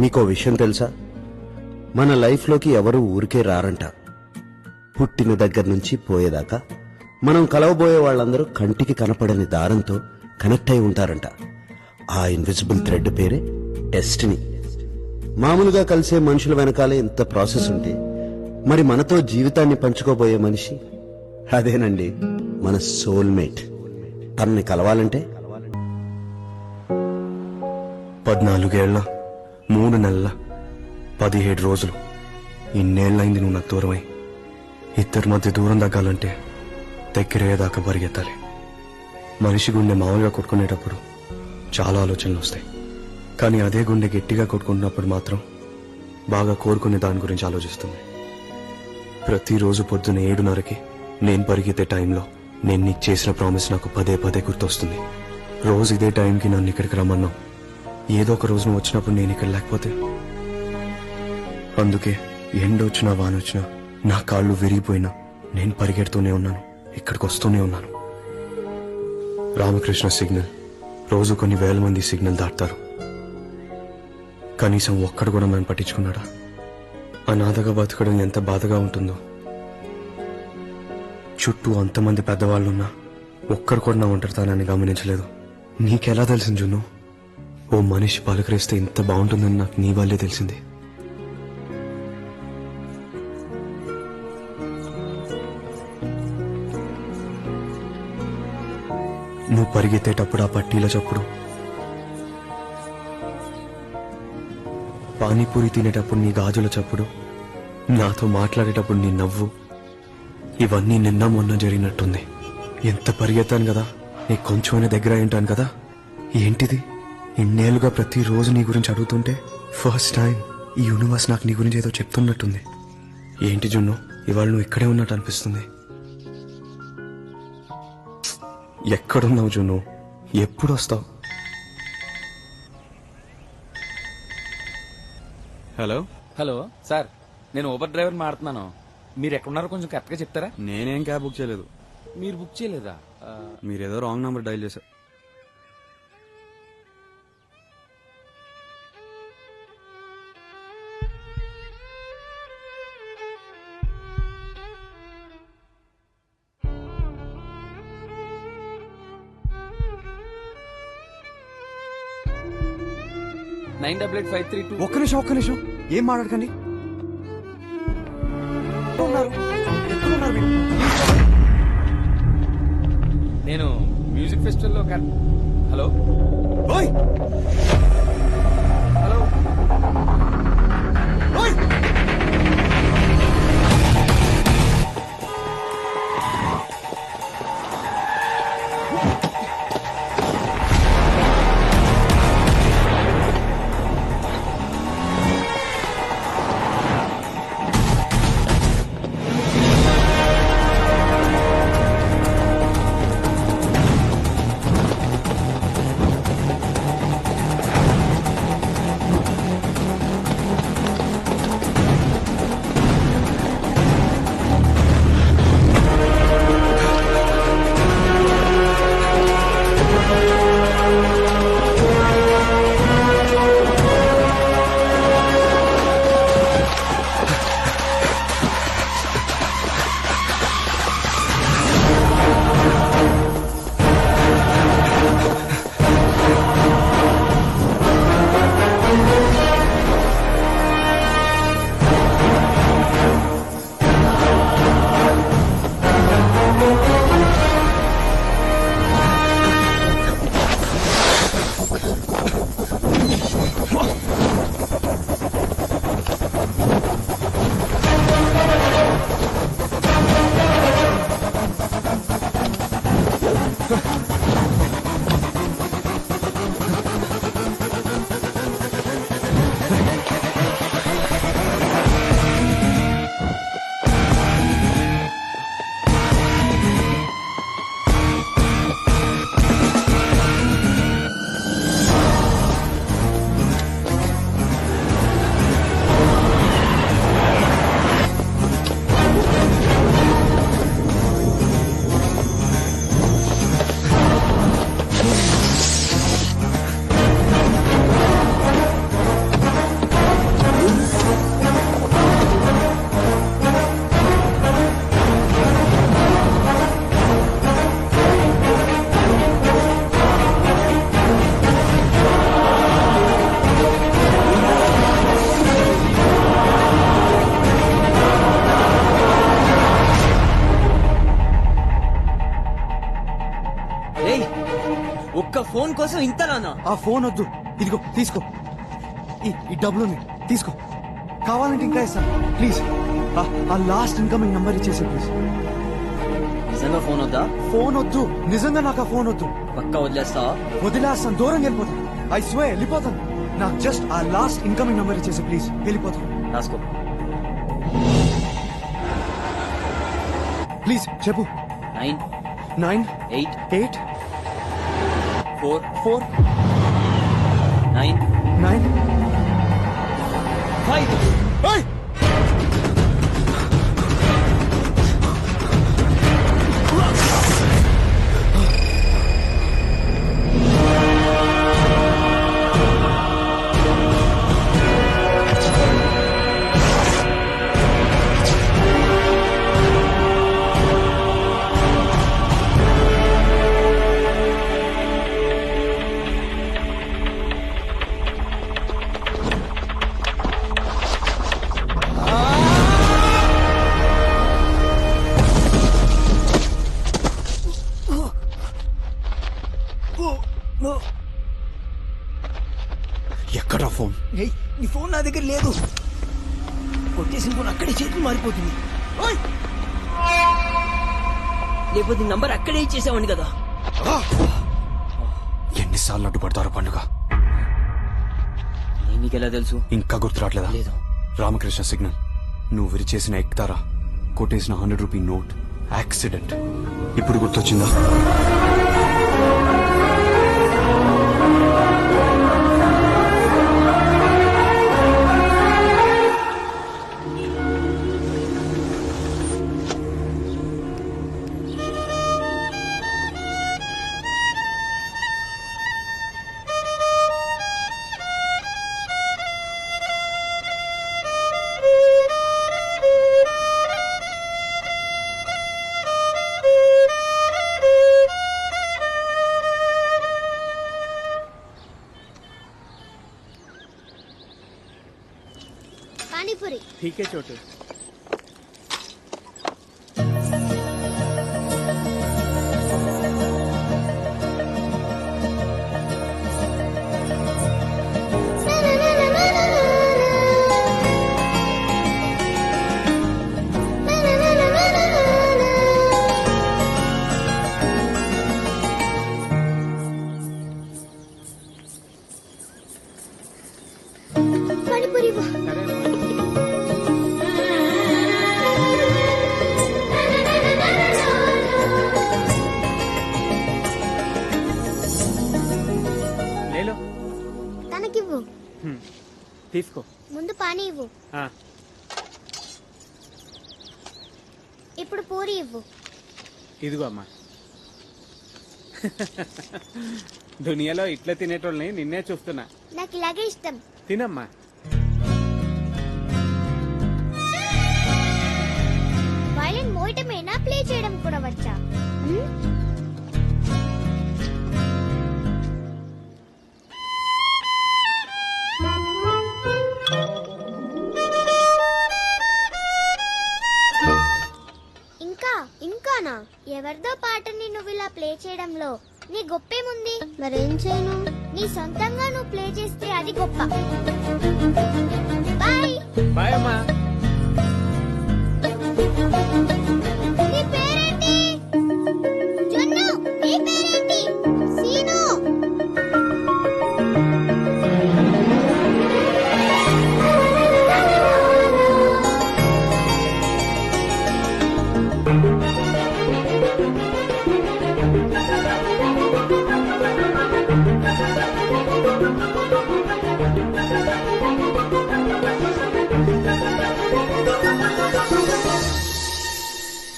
మీకో విషయం తెలుసా, మన లైఫ్లోకి ఎవరు ఊరికే రారంట. పుట్టిన దగ్గర నుంచి పోయేదాకా మనం కలవబోయే వాళ్ళందరూ కంటికి కనపడని దారంతో కనెక్ట్ అయి ఉంటారంట. ఆ ఇన్విజిబుల్ థ్రెడ్ పేరే డెస్టినీ. మామూలుగా కలిసే మనుషుల వెనకాలే ఇంత ప్రాసెస్ ఉంటే మరి మనతో జీవితాన్ని పంచుకోబోయే మనిషి అదేనండి, మన సోల్మేట్. తనని కలవాలంటే 14 ఏళ్ల 3 నెలల 17 రోజులు ఇన్నేళ్లైంది నువ్వు నాకు దూరమై. ఇద్దరి మధ్య దూరం తగ్గాలంటే దగ్గరయ్యేదాకా పరిగెత్తాలి. మనిషి గుండె మామూలుగా కొట్టుకునేటప్పుడు చాలా ఆలోచనలు వస్తాయి, కానీ అదే గుండె గట్టిగా కొట్టుకుంటున్నప్పుడు మాత్రం బాగా కోరుకునే దాని గురించి ఆలోచిస్తుంది. ప్రతిరోజు పొద్దున 7:30కి నేను పరిగెత్తే టైంలో నేను నీకు చేసిన ప్రామిస్ నాకు పదే పదే గుర్తొస్తుంది. రోజు ఇదే టైంకి నన్ను ఇక్కడికి రమ్మన్నావు. ఏదో ఒక రోజు నువ్వు వచ్చినప్పుడు నేను ఇక్కడ లేకపోతే. అందుకే ఎండొచ్చినా వానొచ్చినా నా కాళ్ళు విరిగిపోయినా నేను పరిగెడుతూనే ఉన్నాను, ఇక్కడికి వస్తూనే ఉన్నాను. రామకృష్ణ సిగ్నల్ రోజు కొన్ని వేల మంది సిగ్నల్ దాటుతారు, కనీసం ఒక్కడు కూడా నన్ను పట్టించుకున్నాడా? అనాథగా బతకడం ఎంత బాధగా ఉంటుందో. చుట్టూ అంతమంది పెద్దవాళ్ళున్నా ఒక్కరు కూడా నా ఒంటరితనాన్ని గమనించలేదు. నీకెలా తెలిసింది జున్ను? ఓ మనిషి పలకరిస్తే ఇంత బాగుంటుందని నాకు నీ వల్లే తెలిసింది. నువ్వు పరిగెత్తేటప్పుడు ఆ పట్టీల చప్పుడు, పానీపూరి తినేటప్పుడు నీ గాజుల చప్పుడు, నాతో మాట్లాడేటప్పుడు నీ నవ్వు, ఇవన్నీ నిన్న మొన్న జరిగినట్టుంది. ఎంత పరిగెత్తాను కదా, నీకు కొంచెమైనా దగ్గర అయింటాను కదా. ఏంటిది, ఇన్నేళ్లుగా ప్రతిరోజు నీ గురించి అడుగుతుంటే ఫస్ట్ టైం ఈ యూనివర్స్ నాకు నీ గురించి ఏదో చెప్తున్నట్టుంది. ఏంటి జున్ను, ఇవాళ నువ్వు ఇక్కడే ఉన్నట్టు అనిపిస్తుంది. ఎక్కడున్నావు జున్ను? ఎప్పుడు వస్తావు? హలో హలో సార్, నేను ఊబర్ డ్రైవర్ మాడుతున్నాను. మీరు ఎక్కడున్నారో కొంచెం కరెక్ట్గా చెప్తారా? నేనేం క్యాబ్ బుక్ చేయలేదు. మీరు బుక్ చేయలేదా? మీరేదో రాంగ్ నంబర్ డైల్ చేశారు. ఒక్క నిమిషం ఏం మాట్లాడకండి. నేను మ్యూజిక్ ఫెస్టివల్లో హలో ఓయ్ హలో ఓయ్ ఫోన్ కోసం ఇంతలానా? ఆ ఫోన్ వద్దు, ఇదిగో తీసుకో. ఈ డబ్బులు తీసుకో, కావాలంటే ఇంకా ఇస్తాను. ప్లీజ్ ఆ లాస్ట్ ఇన్కమింగ్ నంబర్ ఇచ్చేసి ప్లీజ్. నిజంగా ఫోన్ వద్దా? ఫోన్ వద్దు, నిజంగా నాకు ఆ ఫోన్ వద్దు. పక్కా వదిలేస్తా? వదిలేస్తాను, దూరం వెళ్ళిపోతాను. ఐ స్వే వెళ్ళిపోతాను. నాకు జస్ట్ ఆ లాస్ట్ ఇన్కమింగ్ నంబర్ ఇచ్చేసి ప్లీజ్, వెళ్ళిపోతాను. రాసుకో. ప్లీజ్ చెప్పు. 9 9 8 8 4 4 9 9 5. ఏయ్! ఎక్కడా ఫోన్? నీ ఫోన్ నా దగ్గర లేదు. కొట్టేసిన ఫోన్ అక్కడే చేతులు మారిపోతుంది. లేకపోతే నీ నంబర్ అక్కడే ఇచ్చేసావండి కదా. ఎన్నిసార్లు అడ్డుపడతారో పండుగ. నీకెలా తెలుసు? ఇంకా గుర్తురాట్లేదా? లేదు. రామకృష్ణ సిగ్నల్. నువ్వు విరిచేసిన ఎక్తారా, కొట్టేసిన 100 రూపీ నోట్, యాక్సిడెంట్. ఇప్పుడు గుర్తొచ్చిందా? पानीपुरी। ठीक है छोटू। पानीपुरी वो। ले लो। తనకివ్వు. తీసుకో. ముందు పానీ ఇవ్వు. ఆ, ఇప్పుడు పూరి ఇవ్వు. ఇదిగో అమ్మా. దునియాలో ఇట్లా తినేటోళ్ళని నిన్నే చూస్తున్నా. నాకు ఇలాగే ఇష్టం. తినమ్మా. వైలిన్ మోయటమేనా, ప్లే చేయడం కూడా వచ్చా? ఇంకా ఇంకానా? ఎవరిదో పాటని నువ్వు ఇలా ప్లే చేయడంలో నీ గొప్పేముంది? మరేం చేయను? నీ సొంతంగా నువ్వు ప్లే చేస్తే అది గొప్ప. బాయ్. బాయ్ అమ్మా. నీ పేరేంటి? జొన్ను. నీ పేరేంటి? సీను.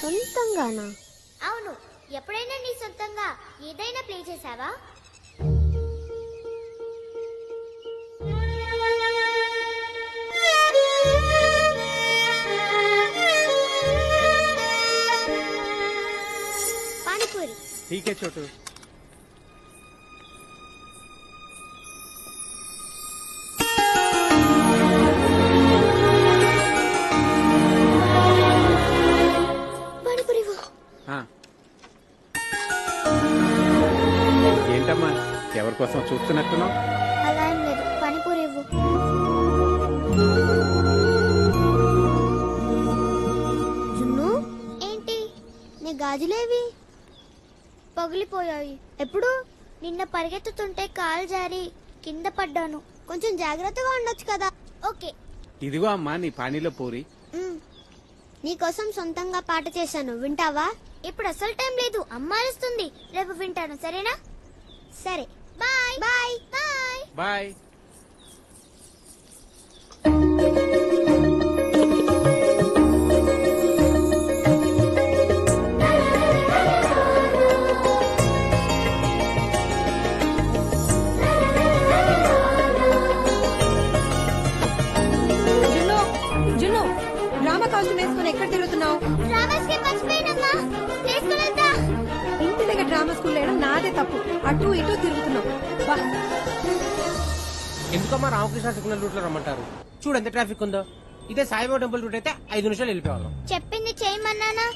సొంతంగానా? అవును. ఎప్పుడైనా నీ సొంతంగా ఏదైనా ప్లే చేసావా? పానీపూరి. ठीक है छोटू। పానీపూరి ఇవ్వు. ఏంటమ్మా కోసం చూస్తున్నట్టున్నావు. అలా ఏం లేదు, పానీపూరి ఇవ్వు. జున్ను, ఏంటి నీ గాజులేవి పగిలిపోయాయి? ఎప్పుడు? నిన్న పరిగెత్తుతుంటే కాలు జారి కింద పడ్డాను. కొంచెం జాగ్రత్తగా ఉండొచ్చు కదా. ఓకే. ఇదిగో అమ్మా నీ పానీలో పూరి. నీకోసం సొంతంగా పాట చేశాను, వింటావా? ఇప్పుడు అసలు టైం లేదు, అమ్మ అరుస్తుంది. రేపు వింటాను, సరేనా? సరే, బాయ్ బాయ్ బాయ్ బాయ్. జున్ను జున్ను డ్రామా కాస్ట్యూమ్ వేసుకుని ఎక్కడ తిరుగుతున్నావు? ఇంటి దగ్గర డ్రామా స్కూల్ లేడం నాదే తప్పు. అటు ఇటు తిరుగుతున్నావు. వా. ఎందుకమ్మా రామకృష్ణ సిగ్నల్ రూట్ లో రమ్మంటారు? చూడు ఎంత ట్రాఫిక్ ఉందో. ఇదే సాయిబాబా టెంపుల్ రూట్ అయితే 5 నిమిషాలు వెళ్ళిపోవాలి. చెప్పింది చేయమన్నానా?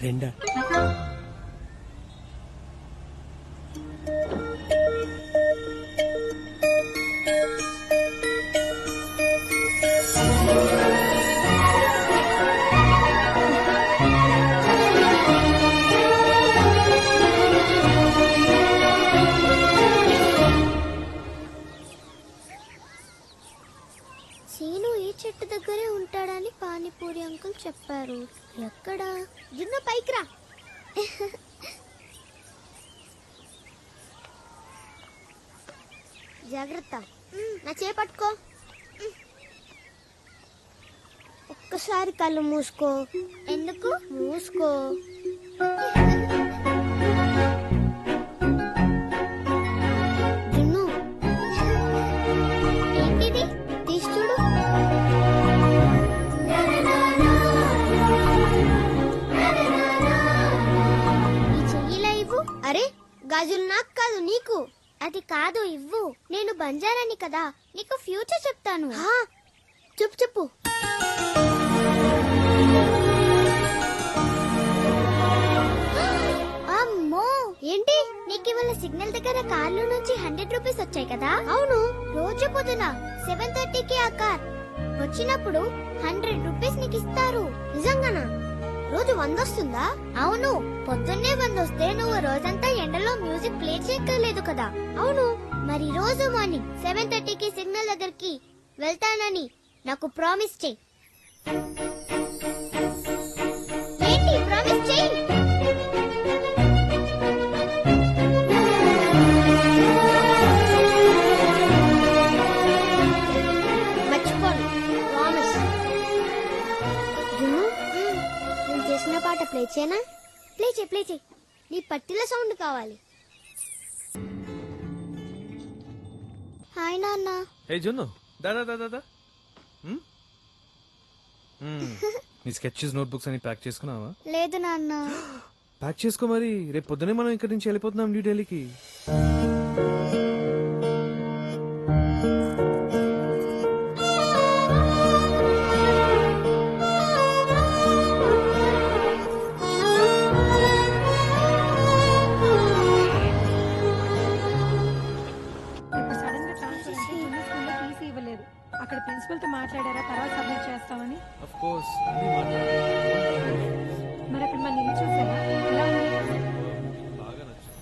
రెండా? సీను ఈ చెట్టు దగ్గరే ఉంటాడని పానీపూరి అంకుల్ చెప్పారు. ఎక్కడ? జున్ను పైకి రా. జాగ్రత్త, నా చేపట్టుకో. ఒక్కసారి కళ్ళు మూసుకో. ఎందుకు మూసుకో? జున్ను, ఏంటిది? తీసి చూడు. ఈ చెయ్యిలా ఇవ్వు. అరే, గాజులు నాకు కాదు, నీకు. అది కాదు, ఇవ్వు. నేను బంజారాని కదా, నీకు ఫ్యూచర్ చెప్తాను. చెప్పు చెప్పు. అమ్మో, ఏంటి? నీకు ఇవాళ సిగ్నల్ దగ్గర కార్లో నుంచి 100 రూపీస్ వచ్చాయి కదా? అవును. రోజు పొద్దున 7:30కి ఆ కార్ వచ్చినప్పుడు 100 రూపీస్ నీకు ఇస్తారు. నిజంగానా? రోజు 100 వస్తుందా? అవును. పొద్దున్నే 100 వస్తే నువ్వు రోజంతా ఎండలో మ్యూజిక్ ప్లే చేయక్కర్లేదు కదా. అవును. మరి రోజు మార్నింగ్ 7:30కి సిగ్నల్ దగ్గరికి వెళ్తానని నాకు ప్రామిస్ చెయ్యి. ఏంటి ప్రామిస్ చెయ్యి? మర్చిపోను, ప్రామిస్. నేను చేసిన పాట ప్లే చేయనా? ప్లే చేయి, ప్లే చేయి. నీ పట్టిల సౌండ్ కావాలి. హాయ్ నాన్న. ఏ జున్ను, దాదా దాదా దా. నీ స్కెచెస్ నోట్బుక్స్ అని ప్యాక్ చేసుకున్నావా? లేదు నాన్న. ప్యాక్ చేసుకో మరి, రేపు పొద్దునే మనం ఇక్కడి నుంచి వెళ్ళిపోతున్నాం న్యూ ఢిల్లీకి. ఇప్పుడు సడన్ గా ట్రాన్స్ఫర్ అంటే జున్ను స్కూల్లో టీసీ ఇవ్వలేదు. అక్కడ ప్రిన్సిపల్ తో మాట్లాడారా తర్వాత సబ్మిట్ చేస్తామని? ఆఫ్ కోర్స్ అన్నీ మరి అక్కడ మన ఇల్లు చూసారా ఎలా ఉంది? బాగా నచ్చింది.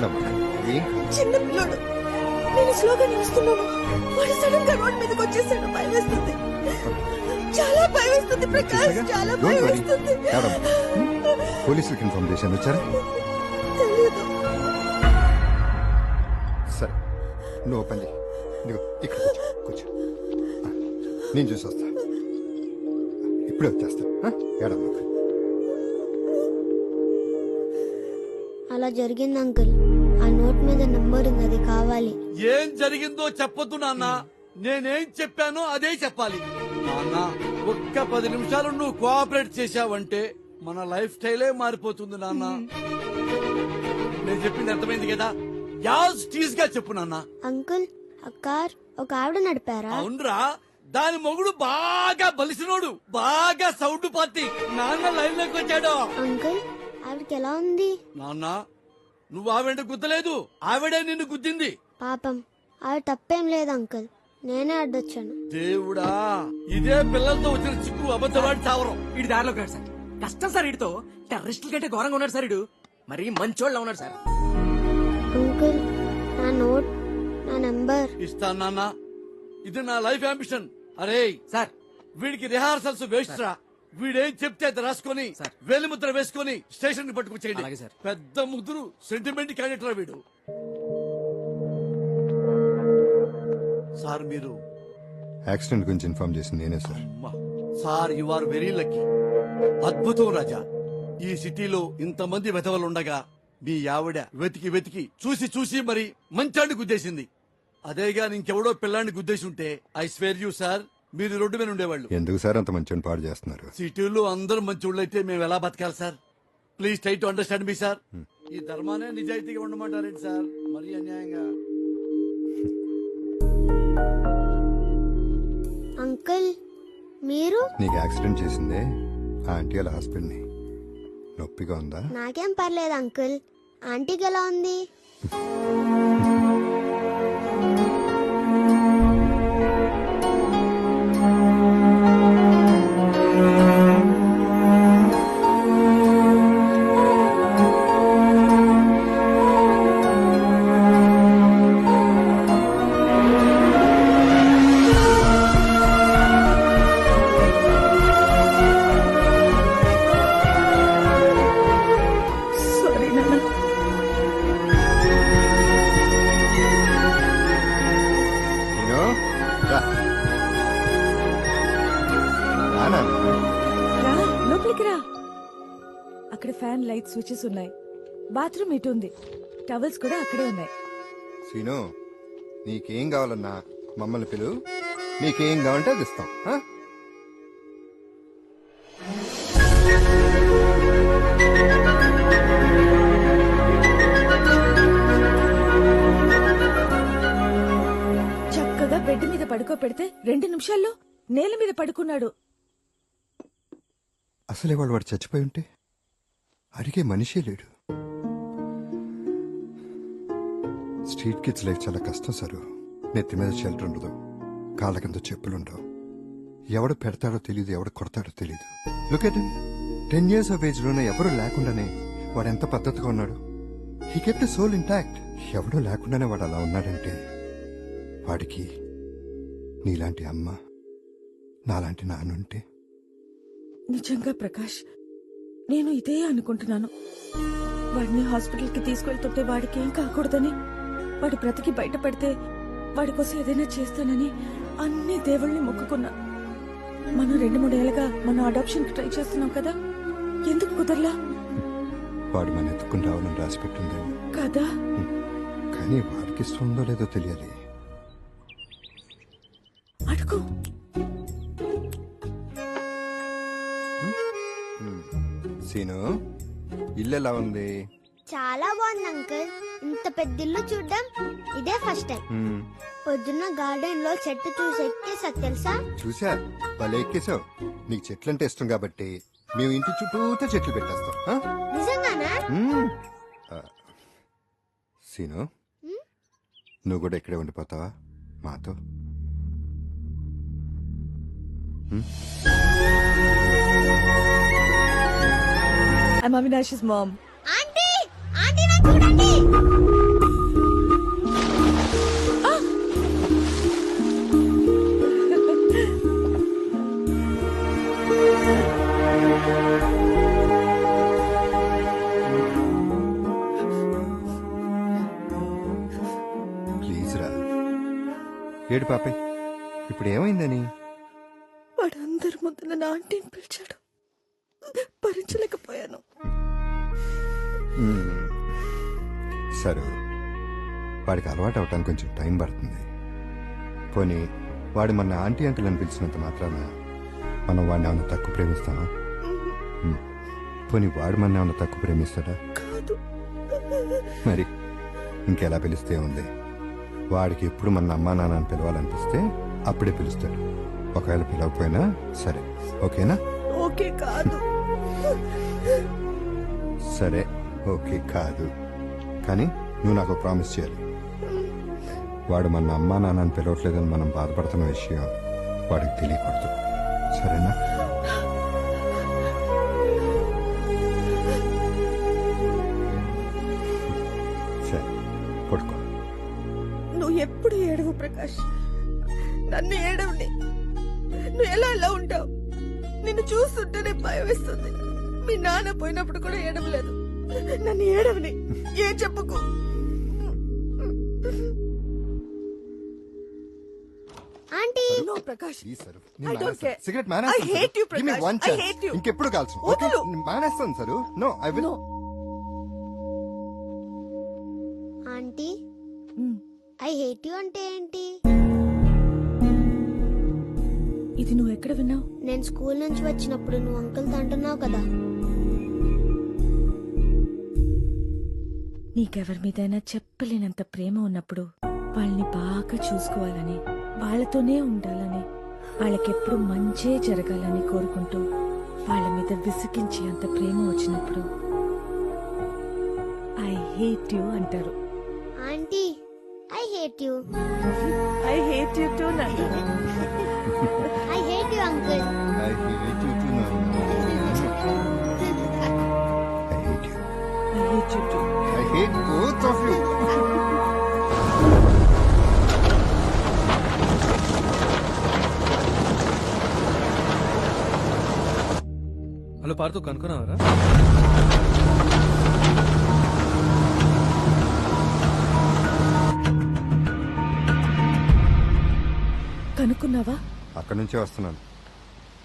ఏడమ్మా ఏం కాదు. చిన్న పిల్లడు నేను స్లోగా నిలుస్తున్నాను వాడు సడన్ గా రోడ్ మీదకి వచ్చేసాడు భయం వేస్తుంది చాలా భయం వేస్తుంది ప్రకాష్ చాలా Don't భయం worry. వేస్తుంది ఏడమ్మా పోలీసులకు ఇన్ఫార్మ్ చేశాను వచ్చారా తెలీదు సరే నువ్వు ఓపెన్ చేయి ఇదిగో ఇక్కడ కూర్చో ఆ, నేను చూసి వస్తా ఇప్పుడే వచ్చేస్తా ఏడమ్మా అలా జరిగింది అంకుల్ ఆ నోట్ మీద నంబర్ ఉంది అది కావాలి ఏం జరిగిందో చెప్పొద్దు నాన్న నేనేం చెప్పానో అదే చెప్పాలి నాన్న ఒక్క 10 నిమిషాలు నువ్వు కోఆపరేట్ చేశావంటే మన లైఫ్ స్టైలే మారిపోతుంది నాన్న నేను చెప్పింది అర్థమైంది కదా యాజ్ టీజ్ గా చెప్పు నాన్న అంకుల్ ఆ కార్ ఒక ఆవిడ నడిపారా అవునరా దాని మొగుడు బాగా బలిసినోడు బాగా సౌండ్ పార్టీ నాన్న లైన్ లోకి వచ్చాడు అంకుల్ ఆవిడకి ఎలా ఉంది నాన్న నువ్వు ఆవిడ గుద్దలేదు ఆవిడే నిన్ను గుద్దింది పాపం ఆవిడ తప్పేం లేదు అంకుల్ నేనే అడ్డొచ్చాను దేవుడా ఇదే పిల్లలతో వచ్చిన చిక్కు అబద్ధవాడి చావరం ఇటు దారిలోకి రాడు సార్ కష్టం సార్ ఇటుతో టెర్రరిస్టుల కంటే ఘోరంగా ఉన్నాడు సార్ ఇడు మరి మంచోళ్ళ ఉన్నాడు సార్ అంకుల్ నా నోట్ నా నంబర్ ఇస్తాను నాన్న ఇది నా లైఫ్ అంబిషన్ అరే సార్ వీడికి రిహార్సల్స్ వేస్ట్ రా వీడేం చెప్తే అది రాసుకొని వేలి ముద్ర వేసుకొని స్టేషన్ కి అలాగే పట్టుకొచ్చేయండి సార్. పెద్ద ముద్దురు సెంటిమెంట్ క్యాండిడేట్ రా వీడు సార్ మీరు యాక్సిడెంట్ గురించి ఇన్ఫార్మ్ చేసింది నేనే సార్ అమ్మా. Sir you are very lucky అద్భుతం రాజా ఈ సిటీలో ఇంతమంది వెధవలుండగా మీ ఆవిడ వెతికి వెతికి చూసి చూసి మరి మంచాన్ని గుద్దేసింది అదేగా ఇంకెవడో పిల్లాన్ని గుద్దేసి ఉంటే ఐ స్వేర్ యూ సార్ మీరు రోడ్డు మీద ఉండేవాళ్ళు ఎందుకు సార్ అంత మంచి పాడు చేస్తున్నారు సిటీలో అందరూ మంచోళ్ళైతే మేము ఎలా బతకాలి sir please try to understand me sir ఈ ధర్మానే నిజాయితీగా ఉండమంటారేంటి సార్ మరీ అన్యాయంగా అంకుల్ మీరు నీకు యాక్సిడెంట్ చేసిందే ఆ ఆంటీ వాళ్ళ హాస్పిటల్ని నొప్పిగా ఉందా నాకేం పర్లేదు అంకుల్ ఆంటీకి ఎలా ఉంది సారీ నాన్న నేను రా. రా నాన్న. రా లోపలికి రా అక్కడ ఫ్యాన్ లైట్ స్విచెస్ ఉన్నాయి బాత్రూమ్ ఇటు ఉంది టవల్స్ కూడా అక్కడే ఉన్నాయి సీను నీకేం కావాలన్నా మమ్మల్ని పిలు నీకేం కావాలంటే అది ఇస్తాం ఆ? చక్కగా బెడ్ మీద పడుకోపెడితే 2 నిమిషాల్లో నేల మీద పడుకున్నాడు అసలు ఇవాళ వాడు చచ్చిపోయి ఉంటే అడిగే మనిషే లేడు స్ట్రీట్ కిడ్స్ లైఫ్ చాలా కష్టం సారు నెత్తి మీద షెల్టర్ ఉండదు కాళ్ళ కింద చెప్పులుండవు ఎవడు పెడతాడో తెలియదు ఎవడు కొడతాడో తెలియదు look at 10 years of age లోనే ఎవరు లేకుండానే వాడు ఎంత పద్ధతిగా ఉన్నాడు హీ కెప్ట్ సోల్ ఇంటాక్ట్ ఎవడో లేకుండానే వాడు అలా ఉన్నాడంటే వాడికి నీలాంటి అమ్మ నాలాంటి నాన్నుంటే నిజంగా ప్రకాష్ నేను ఇదే అనుకుంటున్నాను వాడిని హాస్పిటల్కి తీసుకెళ్తుంటే వాడికి ఏం కాకూడదని వాడి బ్రతికి బయటపడితే వాడి కోసం ఏదైనా చేస్తానని అన్ని దేవుళ్ళని మొక్కుకున్నా మనం 2-3 ఏళ్ళగా మనం అడాప్షన్ కి ట్రై చేస్తున్నాం కదా ఎందుకు కుదరలా వాడు మన ఎత్తుకుని రావాలని రాసి పెట్టింది కదా కానీ వాడికి ఇష్టం ఉందో లేదో తెలియాలి అడుగు సీను ఇల్లు ఎలా ఉంది చాలా బాగుంది అంకుల్ ఇంత పెద్ద ఇల్లు చూడ్డం ఇదే ఫస్ట్ టైం పొద్దున్న గార్డెన్ లో చెట్టు చూసి ఎక్కేసా తెలుసా చూసా భలే ఎక్కేసావు నీకు చెట్లంటే ఇష్టం కాబట్టి మేము ఇంటి చుట్టూతో చెట్లు పెట్టేస్తాం ఆ? నిజంగానా మ్మ్. ఆ, సీను నువ్వు కూడా ఇక్కడే ఉండిపోతావా మాతో I'm Avinaish's mom. Aunty aunty నాకు చూడండి ఏడు పాపే ఇప్పుడు ఏమైందని? వాడు అందరి ముందు నన్ను ఆంటీని పిలిచాడు. భరించలేకపోయాను. సరే, వాడికి అలవాటు అవటానికి కొంచెం టైం పడుతుంది. పోనీ వాడు మన ఆంటీ అంకుల్ అని పిలిచినంత మాత్రాన మనం వాడిని ఏమైనా తక్కువ ప్రేమిస్తామా? పోనీ వాడు మన ఏమైనా తక్కువ ప్రేమిస్తాడా? కాదు. మరి ఇంకెలా పిలిస్తే ఉంది? వాడికి ఎప్పుడు మన అమ్మా నాన్న అని పిలవాలనిపిస్తే అప్పుడే పిలుస్తాడు. ఒకవేళ పిలవకపోయినా సరే, ఓకేనా? ఓకే కాదు. సరే, ఓకే కాదు. కానీ నువ్వు నాకు ప్రామిస్ చేయాలి. వాడు మన అమ్మా నాన్నని పిలవట్లేదని మనం బాధపడుతున్న విషయం వాడికి తెలియకూడదు. సరేనా? సరే, పడుకో. నువ్వు ఎప్పుడు ఏడవు ప్రకాష్. నన్ను ఏడవని. నువ్వు ఎలా ఉంటావు? నిన్ను చూస్తుంటేనే భయం వేస్తుంది. మీ నాన్న పోయినప్పుడు కూడా ఏడవలేదు. నన్ను ఏడవని. ఏ చెప్పుకో. Aunty no Prakash. Please sir, I don't care. Cigarette I hate you, Prakash. I hate you. ఇంకెప్పుడు కాల్చు. వదులు. మానేస్తాను sir. No, I will. Aunty I hate you అంటే ఏంటి? ఇది నువ్వు ఎక్కడ విన్నావు? నేను స్కూల్ నుంచి వచ్చినప్పుడు నువ్వు అంకుల్తో అంటున్నావు కదా. నీకెవరి మీదైనా చెప్పలేనంత ప్రేమ ఉన్నప్పుడు వాళ్ళని బాగా చూసుకోవాలని, వాళ్ళతోనే ఉండాలని, వాళ్ళకెప్పుడు మంచే జరగాలని కోరుకుంటూ వాళ్ళ మీద విసిగించి అంత ప్రేమ వచ్చినప్పుడు ఐ హేట్ యు అంటారు. Aunty I hate you. I hate you too. I hate you uncle. I hate you too, Nana. I hate you. I hate you too. I hate both of you. Hello Partho కనుక్కున్నావరా? కనుక్కున్నావా? అక్కడి నుంచే వస్తున్నాను.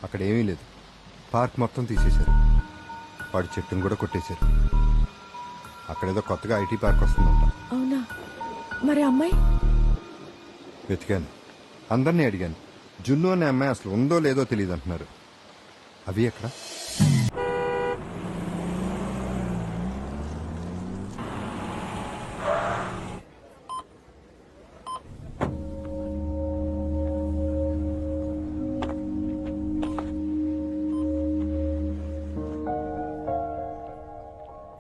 అక్కడ ఏమీ లేదు. Park మొత్తం తీసేశారు. వాడి చెట్టును కూడా కొట్టేశారు. అక్కడేదో కొత్తగా ఐటీ పార్క్ వస్తుందంట. అవునా? మరి అమ్మాయి? వెతికాను, అందరినీ అడిగాను. జున్ను అనే అమ్మాయి అసలు ఉందో లేదో తెలియదు అంటున్నారు. అవి ఎక్కడ?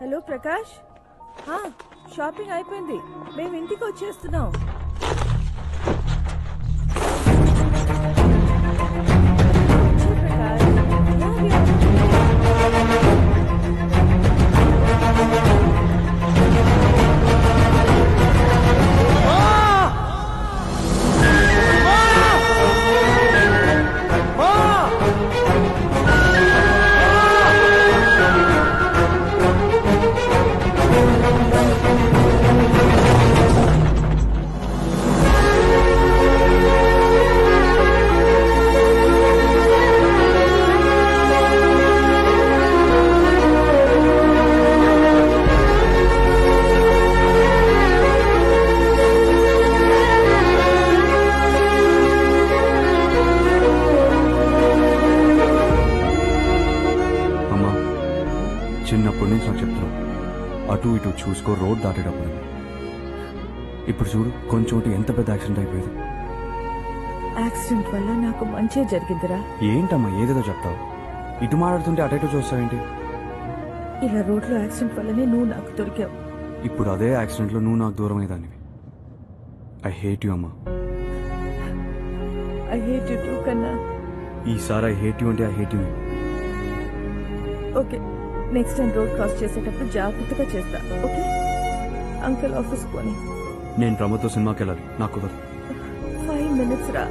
హలో ప్రకాష్. షాపింగ్ అయిపోయింది. మేము ఇంటికి వచ్చేస్తున్నాం. చిన్నప్పటి నుంచి నాకు చెప్తున్నావు, అటు ఇటు చూసుకో రోడ్ దాటేటప్పుడు. ఇప్పుడు చూడు, కొంచెం ఎంత పెద్ద యాక్సిడెంట్ అయిపోయేది. యాక్సిడెంట్ వల్ల నాకు మంచి జరిగిందిరా. ఏంటమ్మా ఏదేదో చెప్తావు? ఇటు మాట్లాడుతుంటే అటైటు చూస్తావేంటి? ఇలా రోడ్లో యాక్సిడెంట్ వల్లనే నువ్వు నాకు దొరికావు. ఇప్పుడు అదే యాక్సిడెంట్ లో నువ్వు నాకు దూరం అయ్యేదానివి. ఐ హేట్ యు అమ్మా. ఐ హేట్ యు టూ కన్నా. ఈసారి ఐ హేట్ యు అంటే I hate you. Okay, next time road cross చేసేటప్పుడు జాగ్రత్తగా చేస్తా. ఓకే? అంకుల్ ఆఫీస్ పోనీ. నేను ప్రమోద్తో సినిమాకి వెళ్ళాలి, నాకు కుదరదు. 5 minutes రా.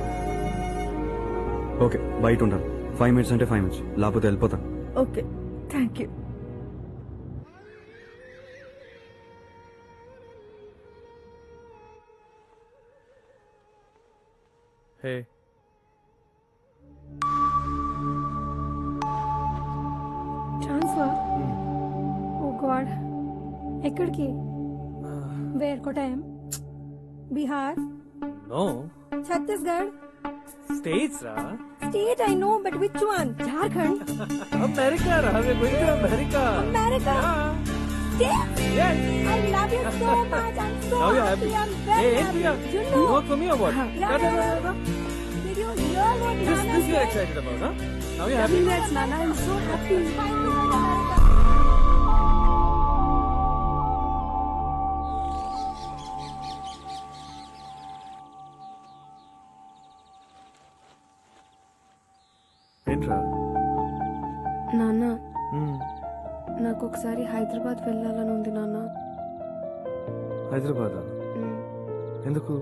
ఓకే, బయట ఉంటాను. 5 minutes అంటే 5 minutes, లేకపోతే వెళ్ళిపోతాను. Okay, thank you. Hey transfer oh God ఎక్కడికి where Kottayam Bihar no Chhattisgarh states రా state I know but which one Jharkhand America రా we going to America America yes I love you so much. I'm so now you happy. happy I'm very hey happy. Priya You you know. work for me or what Did you hear what this Nana you are said? excited about huh now you happy Congrats, Nana. I'm so happy. ఏంట్రా నాన్న నాకు ఒకసారి హైదరాబాద్ వెళ్ళాలని ఉంది నాన్న. హైదరాబాద్ ఎందుకు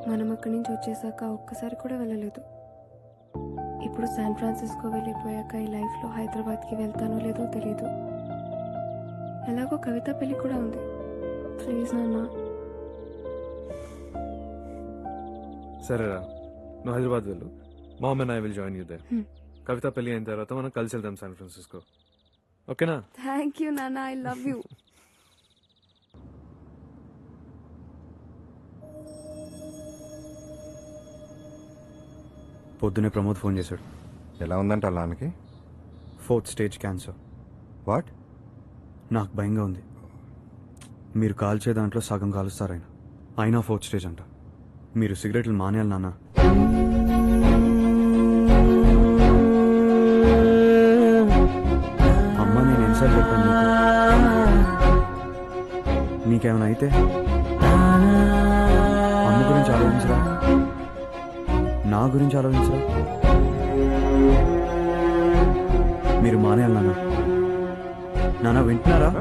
మనం అక్కడి నుంచి వచ్చేసాక ఒక్కసారి కూడా వెళ్ళలేదు. ఇప్పుడు శాన్ ఫ్రాన్సిస్కో వెళ్ళిపోయాక ఈ లైఫ్లో హైదరాబాద్కి వెళ్తానో లేదో తెలియదు. ఎలాగో కవిత పెళ్లి కూడా ఉంది. ప్లీజ్ నాన్న. సరేరా నువ్వు హైదరాబాద్ వెళ్ళు. Mom and I will join you there. Kavitha పెళ్లి అయిన తర్వాత మనం కలిసి వెళ్దాం శాన్ ఫ్రాన్సిస్కో. ఓకేనా? థ్యాంక్ యూ నాన్న. I love you. పొద్దునే ప్రమోద్ ఫోన్ చేశాడు. ఎలా ఉందంట అలానికి? 4th stage cancer. వాట్? నాకు భయంగా ఉంది. మీరు కాల్చే దాంట్లో సగం కాలుస్తారాయన. అయినా 4th స్టేజ్ అంట. మీరు సిగరెట్లు మానేయాలి నాన్న. అమ్మ నేను ఎన్నిసార్లు చెప్పాను నీకేమైనా అయితే అమ్మ గురించి ఆలోచించరా, నా గురించి ఆలోచించరా. మీరు మానేయాలి నాన్న. నాన్న వింటున్నారా?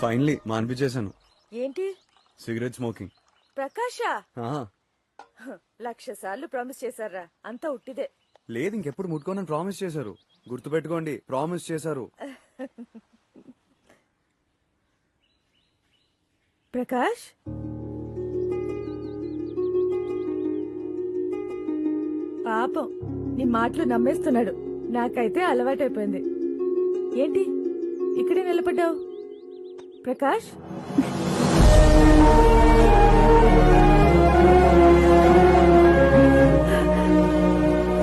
ఫైనలీ మానిపించేశాను. ఏంటి? Cigarette smoking. ప్రకాష 1,00,000 సార్లు ప్రామిస్ చేశారా? అంతా ఉట్టిదే. లేదు, ఇంకెప్పుడు ముట్టుకోనని ప్రామిస్ చేశారు. గుర్తుపెట్టుకోండి, ప్రామిస్ చేశారు. ప్రకాష్ పాపం నీ మాటలు నమ్మేస్తున్నాడు. నాకైతే అలవాటైపోయింది. ఏంటి ఇక్కడే నిలబడ్డావు? ప్రకాష్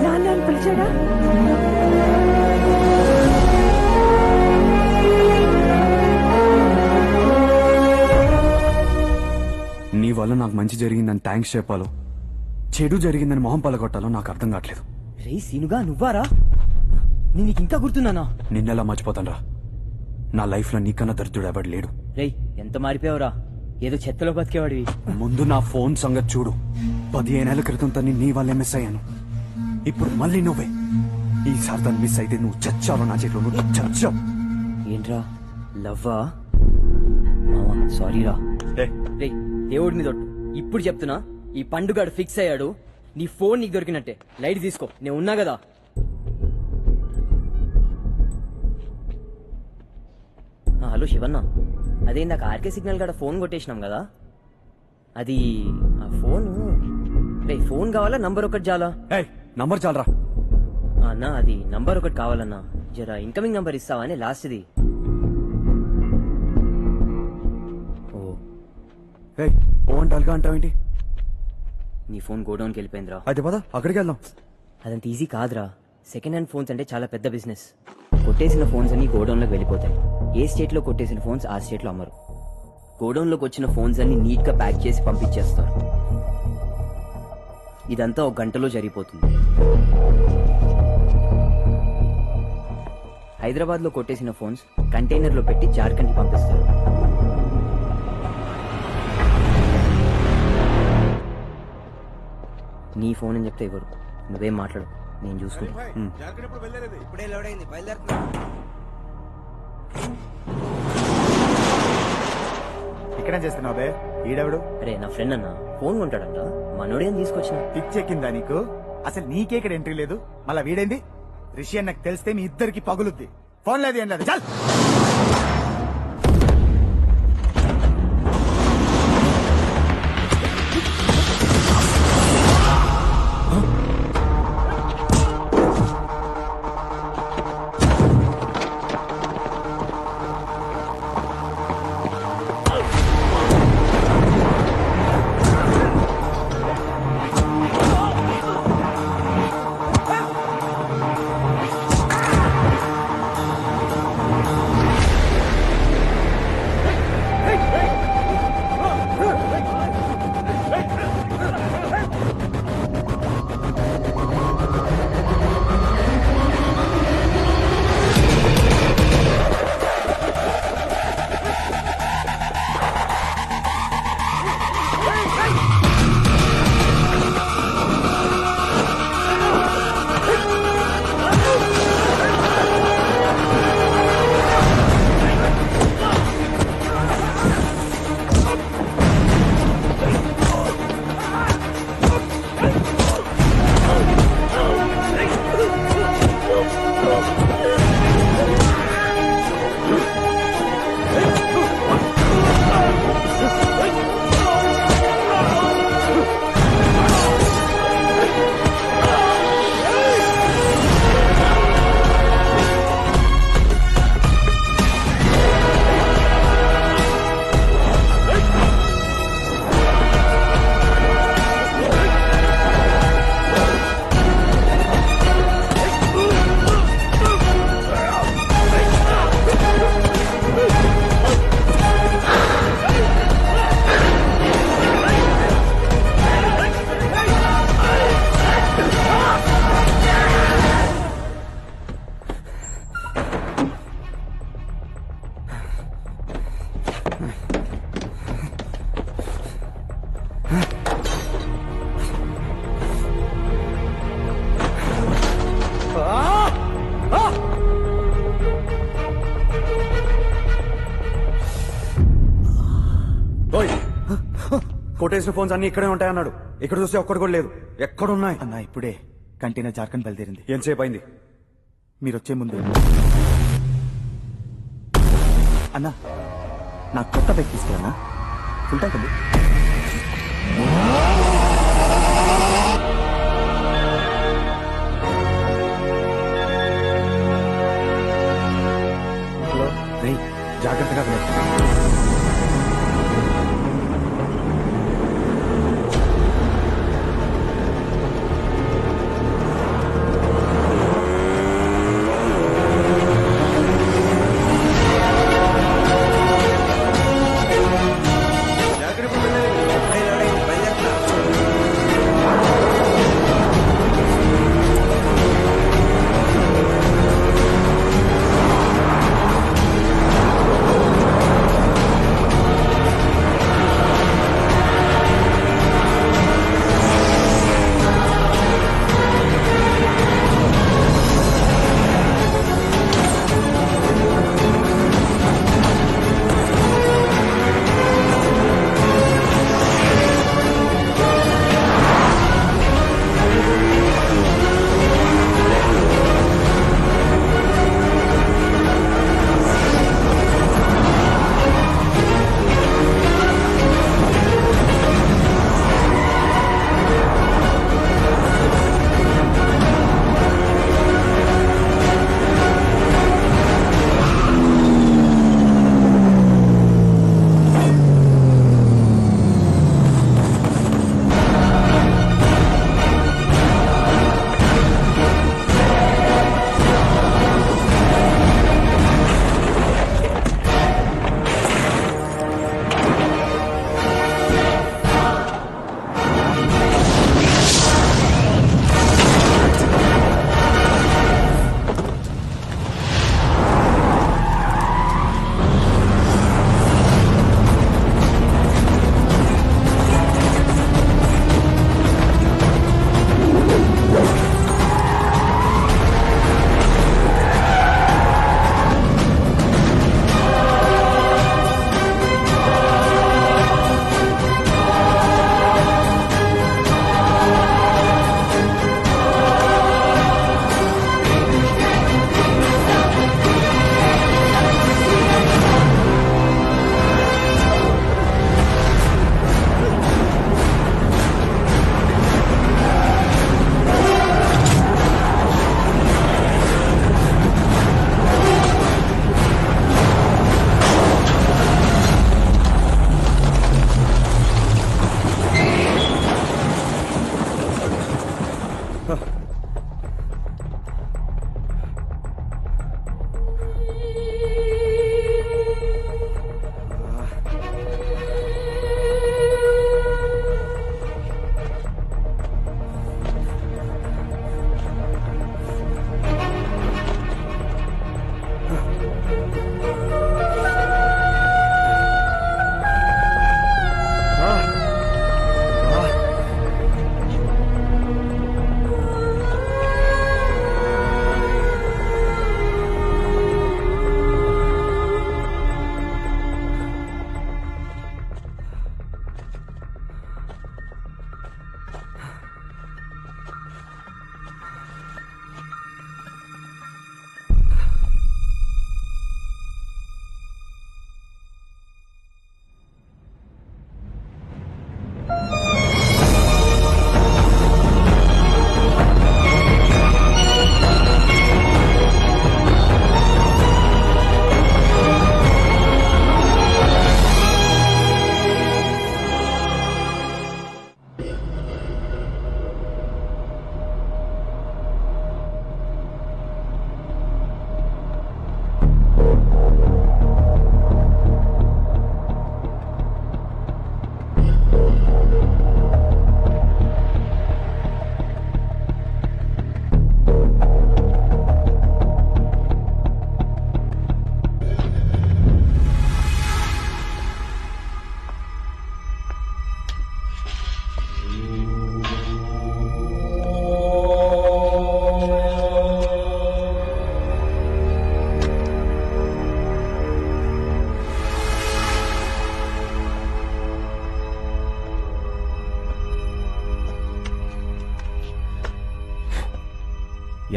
నాన్న పిలిచాడా? నీ వల్ల నాకు మంచి జరిగిందని థ్యాంక్స్ చెప్పాలో, చెడు జరిగిందని మొహం పలగొట్టాలో నాకు అర్థం కావట్లేదు. రే సీనుగా నువ్వారా? నీకు ఇంకా గుర్తున్నానా? నిన్నెలా మర్చిపోతాను రా. నా లైఫ్ లో నీకన్నా దరిద్రుడు ఎవడు లేడు. రేయ్ ఎంత మారిపోయావురా, ఏదో చెత్తలో బతికేవాడివి. ముందు నా ఫోన్ సంగతి చూడు. 15 ఏళ్ల క్రితం తన్ని నీ వల్లే మిస్ అయ్యాను. ఇప్పుడు మళ్ళీ నువ్వే. ఈసారి తను మిస్ అయితే నువ్వు చచ్చావు నా చేతిలో. నువ్వు చచ్చావు. ఏంట్రా లవ్వా? సారీరా. రేయ్ దేవుడి మీద ఒట్టు, ఇప్పుడు చెప్తున్నా, ఈ పండుగాడు ఫిక్స్ అయ్యాడు. నీ ఫోన్ నీకు దొరికినట్టే. లైట్ తీసుకో, నేను ఉన్నా కదా. హలో శివన్న, అదే ఇందాక ఆర్కే సిగ్నల్ గడ ఫోన్ కొట్టేసినాం కదా, అది ఆ ఫోను. రే ఫోన్ కావాలా నంబర్ ఒకటి చాలా? నంబర్ చాలరా అన్న, అది నంబర్ ఒకటి కావాలన్నా. జరా ఇన్కమింగ్ నంబర్ ఇస్తావా అని లాస్ట్ది. ఓ అంటాలుగా అంటావేంటి? నీ ఫోన్ గోడౌన్కి వెళ్ళిపోయిందిరా. అయితే పద అక్కడికి వెళ్దాం. అదంత ఈజీ కాదురా. సెకండ్ హ్యాండ్ ఫోన్స్ అంటే చాలా పెద్ద బిజినెస్. కొట్టేసిన ఫోన్స్ అన్ని గోడౌన్లోకి వెళ్ళిపోతాయి. ఏ స్టేట్ లో కొట్టేసిన ఫోన్స్ ఆ స్టేట్ లో అమ్మరు. గోడౌన్ లోకి వచ్చిన ఫోన్స్ అన్ని నీట్ గా ప్యాక్ చేసి పంపించేస్తారు. ఇదంతా 1 గంటలో జరిగిపోతుంది. హైదరాబాద్ లో కొట్టేసిన ఫోన్స్ కంటైనర్ లో పెట్టి జార్ఖండ్ కి పంపిస్తారు. నీ ఫోన్ అని చెప్తే ఇవ్వరు. నువ్వేం మాట్లాడు, నేను చూసుకుంటా. ఇప్పుడే లోడ్ అయింది, బయలుదేరుతున్నా. ఇక్కడే చేస్తున్నావు బే ఈడెవడు అరే నా ఫ్రెండ్ అన్న ఫోన్ కొంటాడంట మనోడే అని తీసుకొచ్చిన. పిచ్చెక్కిందా నీకు? అసలు నీకే ఇక్కడ ఎంట్రీ లేదు, మళ్ళా వీడేంది? రిషి అన్నకు తెలిస్తే మీ ఇద్దరికి పగులుద్ది. ఫోన్ లేదు ఏం లేదు, చల్. కొట్టేసిన ఫోన్స్ అన్ని ఇక్కడే ఉంటాయన్నాడు. ఇక్కడ చూస్తే ఒక్కడు కూడా లేదు. ఎక్కడున్నాయి అన్న ఇప్పుడే కంటైనర్ జార్ఖండ్ బయలుదేరింది. ఎంతసేపు అయింది? మీరు వచ్చే ముందు. అన్నా నాకు కొత్త బైక్ తీసుకురానా? ఫుల్ ట్యాంక్ ఉంది. రేయ్, జాగ్రత్తగా వెళ్ళు.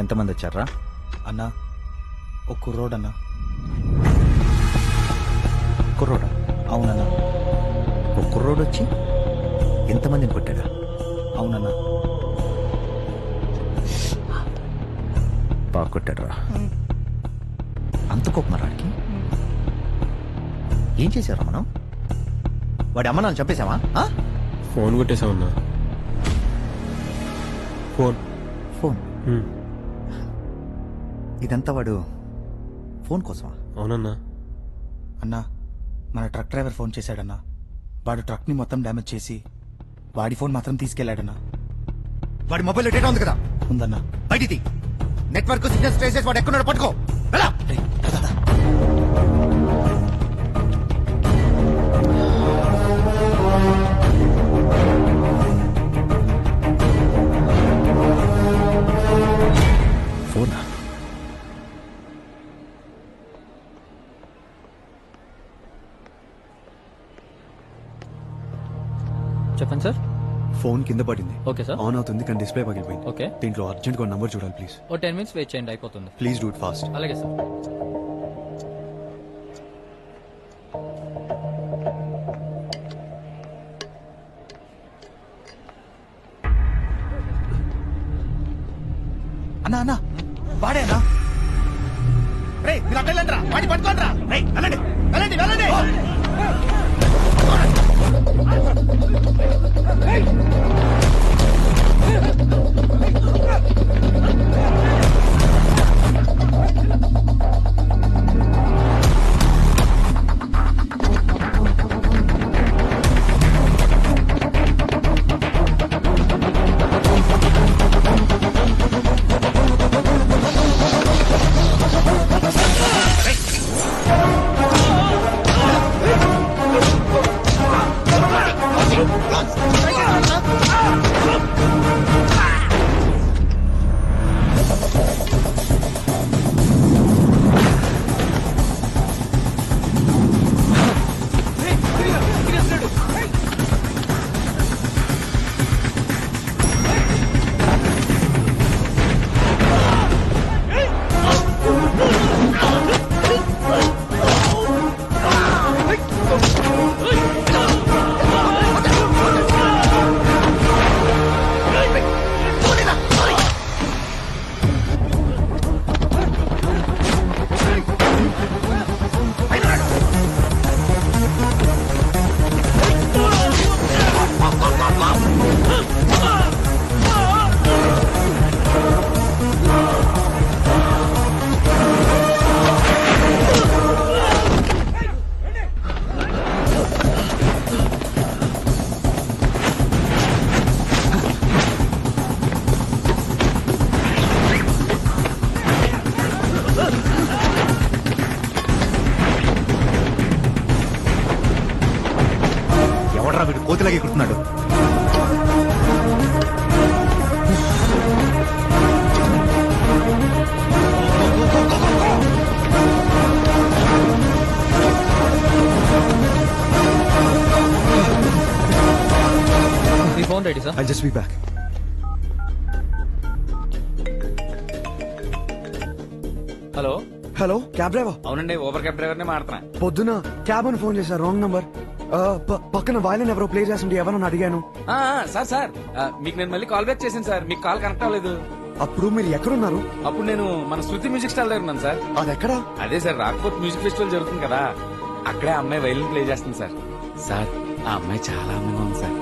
ఎంతమంది వచ్చారా? అన్నా ఒక కుర్రోడన్నా. కుర్రోడా? అవునన్నా. ఒక కుర్రోడు వచ్చి ఎంతమందిని కొట్టాడా? అవునన్నా. బాగా కొట్టాడురా. అంత కోపమరాడికి ఏం చేశారా మనం? వాడి అమ్మ నాన్న చంపేశామా? ఫోన్ కొట్టేశామన్నా. ఫోన్ ఫోన్ ఇదంతా వాడు ఫోన్ కోసమా? అవునన్నా. అన్నా మన ట్రక్ డ్రైవర్ ఫోన్ చేశాడన్నా. వాడు ట్రక్ ని మొత్తం డ్యామేజ్ చేసి వాడి ఫోన్ మాత్రం తీసుకెళ్లాడన్నా. వాడి మొబైల్ డేటా ఉంది కదా? ఉందన్నా. బయటిది నెట్వర్క్ సిగ్నల్స్ ట్రేస్ చేసి వాడు ఎక్కడున్నాడో పట్టుకో. వెళ్ళా. ఫోనా? చెప్పండి సార్. ఫోన్ కింద పడింది. Okay sir. ఆన్ అవుతుంది కానీ డిస్ప్లే పగిలిపోయింది. ఓకే. దీంట్లో అర్జెంట్ గా నంబర్ చూడాలి ప్లీజ్. ఓ 10 minutes వెయిట్ చేయండి, అయిపోతుంది. Please do it fast. అలాగే సార్. అన్నా అన్నా వాడే అన్నా. రే మీరు అక్కడ వెళ్ళండి రా. వాడిని పట్టుకోండి రా. రే వెళ్ళండి వెళ్ళండి వెళ్ళండి. ఎవడరా వీడు కోతిలాగే కుడుతున్నాడు? మీ phone ready sir. I just be back. Hello hello cab driver. అవునండి, ఊబర్ క్యాబ్ డ్రైవర్ నే మాడుతున్నా. పొద్దున క్యాబ్ అని ఫోన్ చేశారు, రాంగ్ నంబర్. పక్కన వాయిలన్ ఎవరో ప్లే చేస్తుంటే ఎవరని అడిగాను. సార్ మీకు నేను మళ్ళీ కాల్ బ్యాక్ చేశాను సార్, మీకు కాల్ కనెక్ట్ అవ్వలేదు. అప్పుడు మీరు ఎక్కడున్నారు? అప్పుడు నేను మన శృతి మ్యూజిక్ స్టాల్ దగ్గర ఉన్నాను సార్. అది ఎక్కడా? అదే సార్, రాక్ఫోర్ట్ మ్యూజిక్ ఫెస్టివల్ జరుగుతుంది కదా, అక్కడే అమ్మాయి వైలిన్ ప్లే చేస్తుంది సార్. సార్ ఆ అమ్మాయి చాలా అందంగా ఉంది సార్.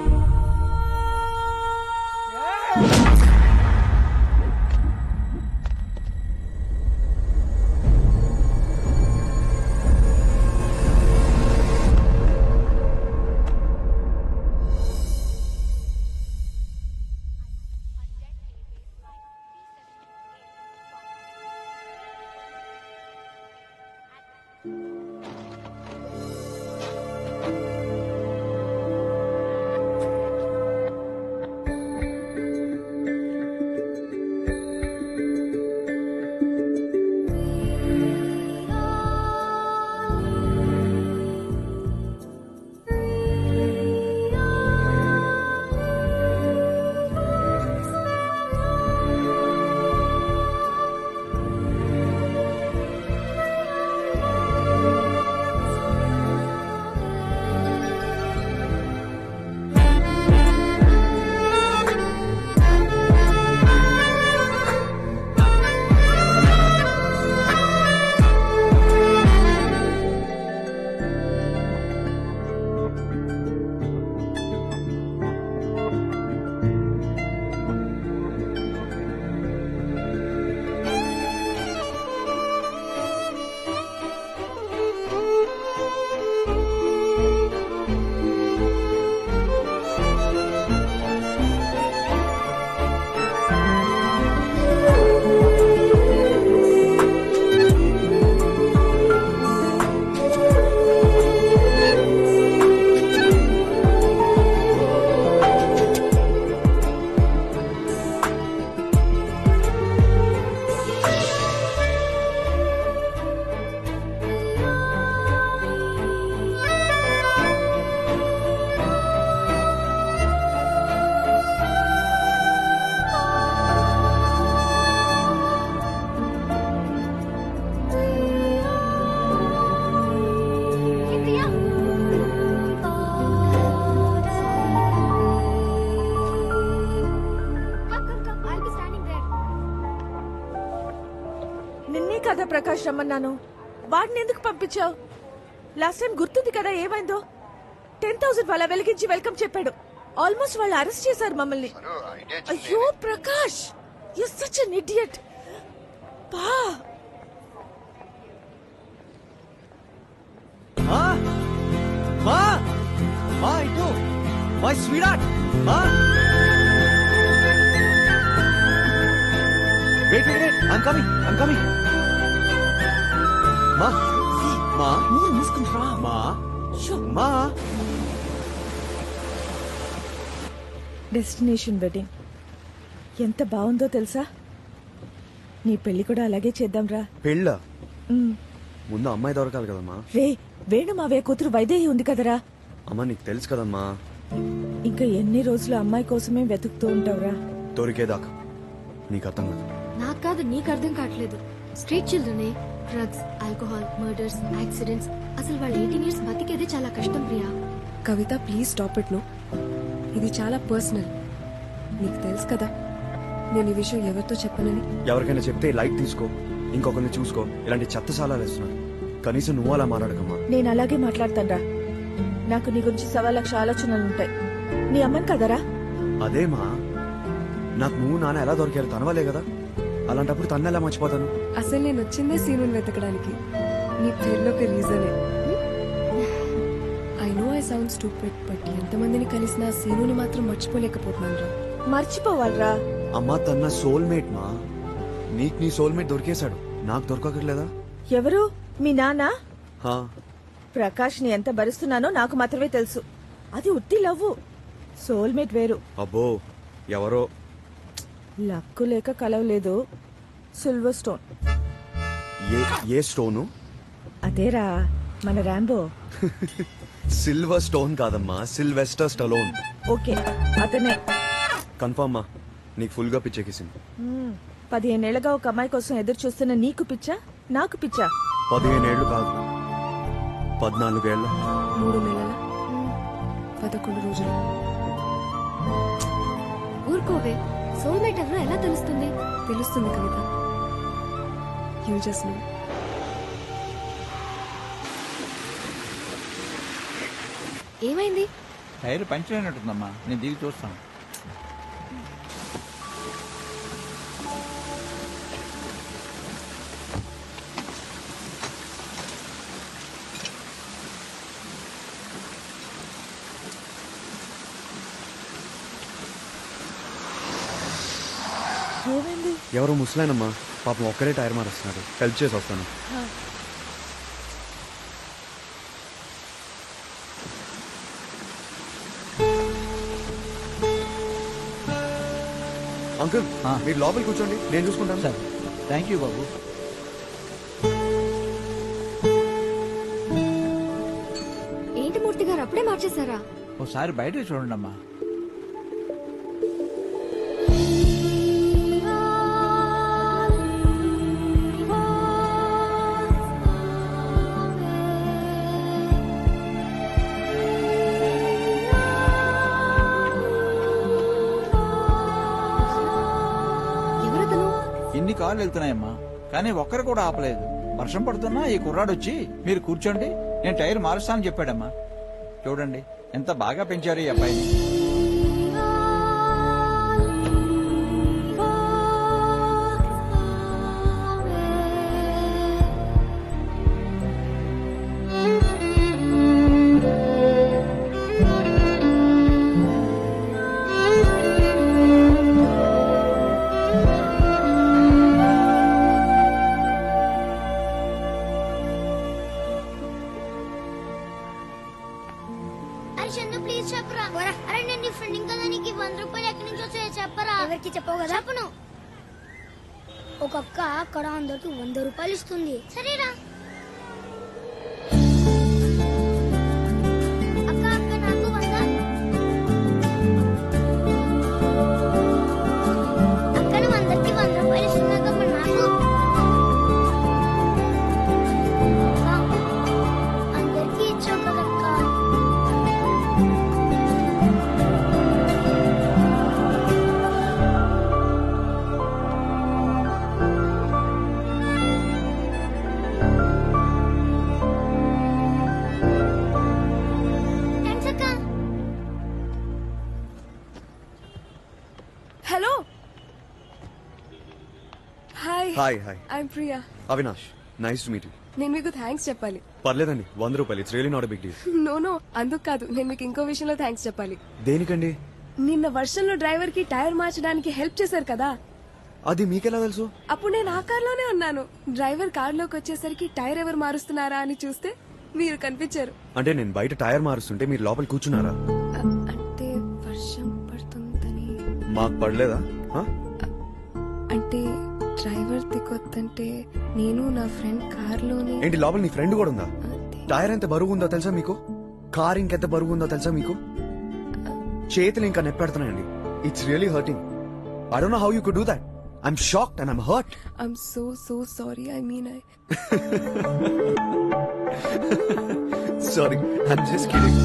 ప్రకాష్ రమ్మన్నాను? వాడిని ఎందుకు పంపించావు? లాస్ట్ టైం గుర్తుంది కదా ఏమైందో? 10,000 వాళ్ళ వెలిగించి వెల్కమ్ చెప్పాడు. ఆల్మోస్ట్ వాళ్ళు అరెస్ట్ చేశారు మమ్మల్ని. అయ్యో Prakash, you such an idiot. పా మా మా మా ఇటు మై స్వీట్ మా wait wait wait I'm coming మా మా నోరు మూసుకుంటా. మా మా డెస్టినేషన్ వెడ్డింగ్ ఎంత బాగుందో తెలుసా? నీ పెళ్లి కూడా అలాగే చేద్దాంరా. పెళ్ళ ముందు అమ్మాయి దొరకాలి కదమ్మా. రే వేణు మావయ్య కూతురు వైదేహి ఉంది కదరా. అమ్మా నీకు తెలుసు కదమ్మా, ఇంకా ఎన్ని రోజులు అమ్మాయి కోసమే వెతుకుతూ ఉంటావురా? దొరికేదాకా. నీకు అర్థం కాదు. నాకు కాదు, నీకు అర్థం కావట్లేదు. స్ట్రీట్ చిల్డ్రనే డ్రగ్స్, ఆల్కహాల్, మర్డర్స్, యాక్సిడెంట్స్. అసలు వాళ్ళు 18 years బతికేదే చాలా కష్టం Priya. Kavitha please stop it. No, ఇది చాలా పర్సనల్. నీకు తెలుసు కదా నేను ఈ విషయం ఎవరితో చెప్పనని. ఎవరికైనా చెప్తే లైట్ తీసుకో, ఇంకొకరిని చూసుకో. ఇలాంటి చెత్త సాలాలు వేస్తున్నాడు. కనీసం నువ్వు అలా మాట్లాడకమ్మా. నేను అలాగే మాట్లాడతాన్రా. నాకు నీ గురించి 1,00,000 ఆలోచనలుంటాయి. నీ అమ్మని కదరా? అదేమా, నాకు నువ్వు నాన్న ఎలా దొరికారు? తనవలే కదా. అలాంటప్పుడు తన్ను ఎలా మర్చిపోతాను? అసలు నేను వచ్చిందే సీనుని వెతకడానికి. నీ పేరులో ఒక రీజనే. I know I sound stupid, but ఎంతమందిని కలిసినా సీనుని మాత్రం మర్చిపోలేకపోతున్నాను రా. మర్చిపోవాలరా? అమ్మా తన సోల్మేట్ మా. నీకు నీ సోల్మేట్ దొరికేశాడు, నాకు దొరకట్లేదా? ఎవరు? మీ నాన్న? హా. ప్రకాష్ ని ఎంత భరిస్తున్నానో నాకు మాత్రమే తెలుసు. అది ఉత్తి లవ్వు, సోల్మేట్ వేరు. అబ్బో ఎవరో. లక్కు లేక కలవలేదు. Silver stone. ఏ స్టోను? అదేరా మన ర్యాంబో. సిల్వర్ స్టోన్ కాదమ్మా, సిల్వెస్టర్ స్టలోన్. ఓకే అతనే. కన్ఫర్మ్ మా, నీకు ఫుల్ గా పిచ్చెక్కిసింది. 15 ఏళ్లుగా ఒక అమ్మాయి కోసం ఎదురు చూస్తున్న నీకు పిచ్చా, నాకు పిచ్చా? 15 ఏళ్ళు కాదు, 14 ఏళ్ళ. 3 నెలల 11 రోజులు. ఊరుకోవే, సోల్మేట్ ఎవరో ఎలా తెలుస్తుంది? తెలుస్తుంది కవిత. You just know. ఏమైంది? టైర్ పంచర్ అయినట్టుందమ్మా, నేను దిగి చూస్తాను. ఏమైంది? ఎవరో ముసలాయనమ్మా, పాపం ఒక్కరే టైర్ మారుస్తున్నాడు. హెల్ప్ చేసి వస్తాను. అంకుల్ మీరు లోపలికి కూర్చోండి, నేను చూసుకుంటాను. సార్ థ్యాంక్ యూ బాబు. ఏంటి మూర్తి గారు అప్పుడే మార్చేశారా? ఒకసారి బయట చూడండి అమ్మా. ఇన్ని కార్లు వెళ్తున్నాయమ్మా, కానీ ఒక్కరు కూడా ఆపలేదు. వర్షం పడుతున్నా ఈ కుర్రాడు వచ్చి మీరు కూర్చోండి, నేను టైర్ మారుస్తానని చెప్పాడమ్మా. చూడండి ఎంత బాగా పెంచారు ఈ అబ్బాయిని. ప్లీజ్ చెప్పరా. అరే నేను నీ ఫ్రెండ్ కదా, నీకు 100 రూపాయలు ఎక్కడి నుంచి వచ్చాయో చెప్పరా. ఎవరికి చెప్పవు కదా? చెప్పను. ఒక అక్క అక్కడ అందరికి 100 రూపాయలు ఇస్తుంది. సరేరా. అక్క అక్క నాకు 100. అక్కడ అందరికి 100 రూపాయలు ఇస్తున్నాక నాకు అందరికి ఇచ్చావు కదక్క. Hi hi I'm Priya. Avinash, nice to meet you. నేను మీకు థ్యాంక్స్ చెప్పాలి. పర్లేదండి, 100 రూపాయలు. It's really not big deal. No అందుకు కాదు, నేను మీకు ఇంకో విషయంలో థ్యాంక్స్ చెప్పాలి. దేనికండి? నిన్న వర్షంలో డ్రైవర్ కి టైర్ మార్చడానికి హెల్ప్ చేశారు కదా, అది మీకెలా తెలుసు? అప్పుడు నేను ఆ కార్లోనే ఉన్నాను. డ్రైవర్ కార్లోకి వచ్చేసరికి టైర్ ఎవరు మారుస్తున్నారా అని చూస్తే మీరు కనిపించారు. అంటే నేను బయట టైర్ మారుస్తుంటే మీరు లోపల కూర్చున్నారా? అంటే వర్షం పడుతుందని. మాకు పడలేదా? అంటే డ్రైవర్ దిగొద్దంటే నేను నా ఫ్రెండ్ కార్లోనే. ఏంటి, లోపల నీ ఫ్రెండ్ కూడా ఉందా? టైర్ ఎంత బరువు ఉందో తెలుసా మీకు? కార్ ఇంకెంత బరువు ఉందో తెలుసా మీకు? చేతులు ఇంకా నెప్పెడుతున్నాయండి. It's really hurting. I don't know how you could do that. I'm shocked and I'm hurt. I'm so sorry. I mean, Sorry, I'm just kidding.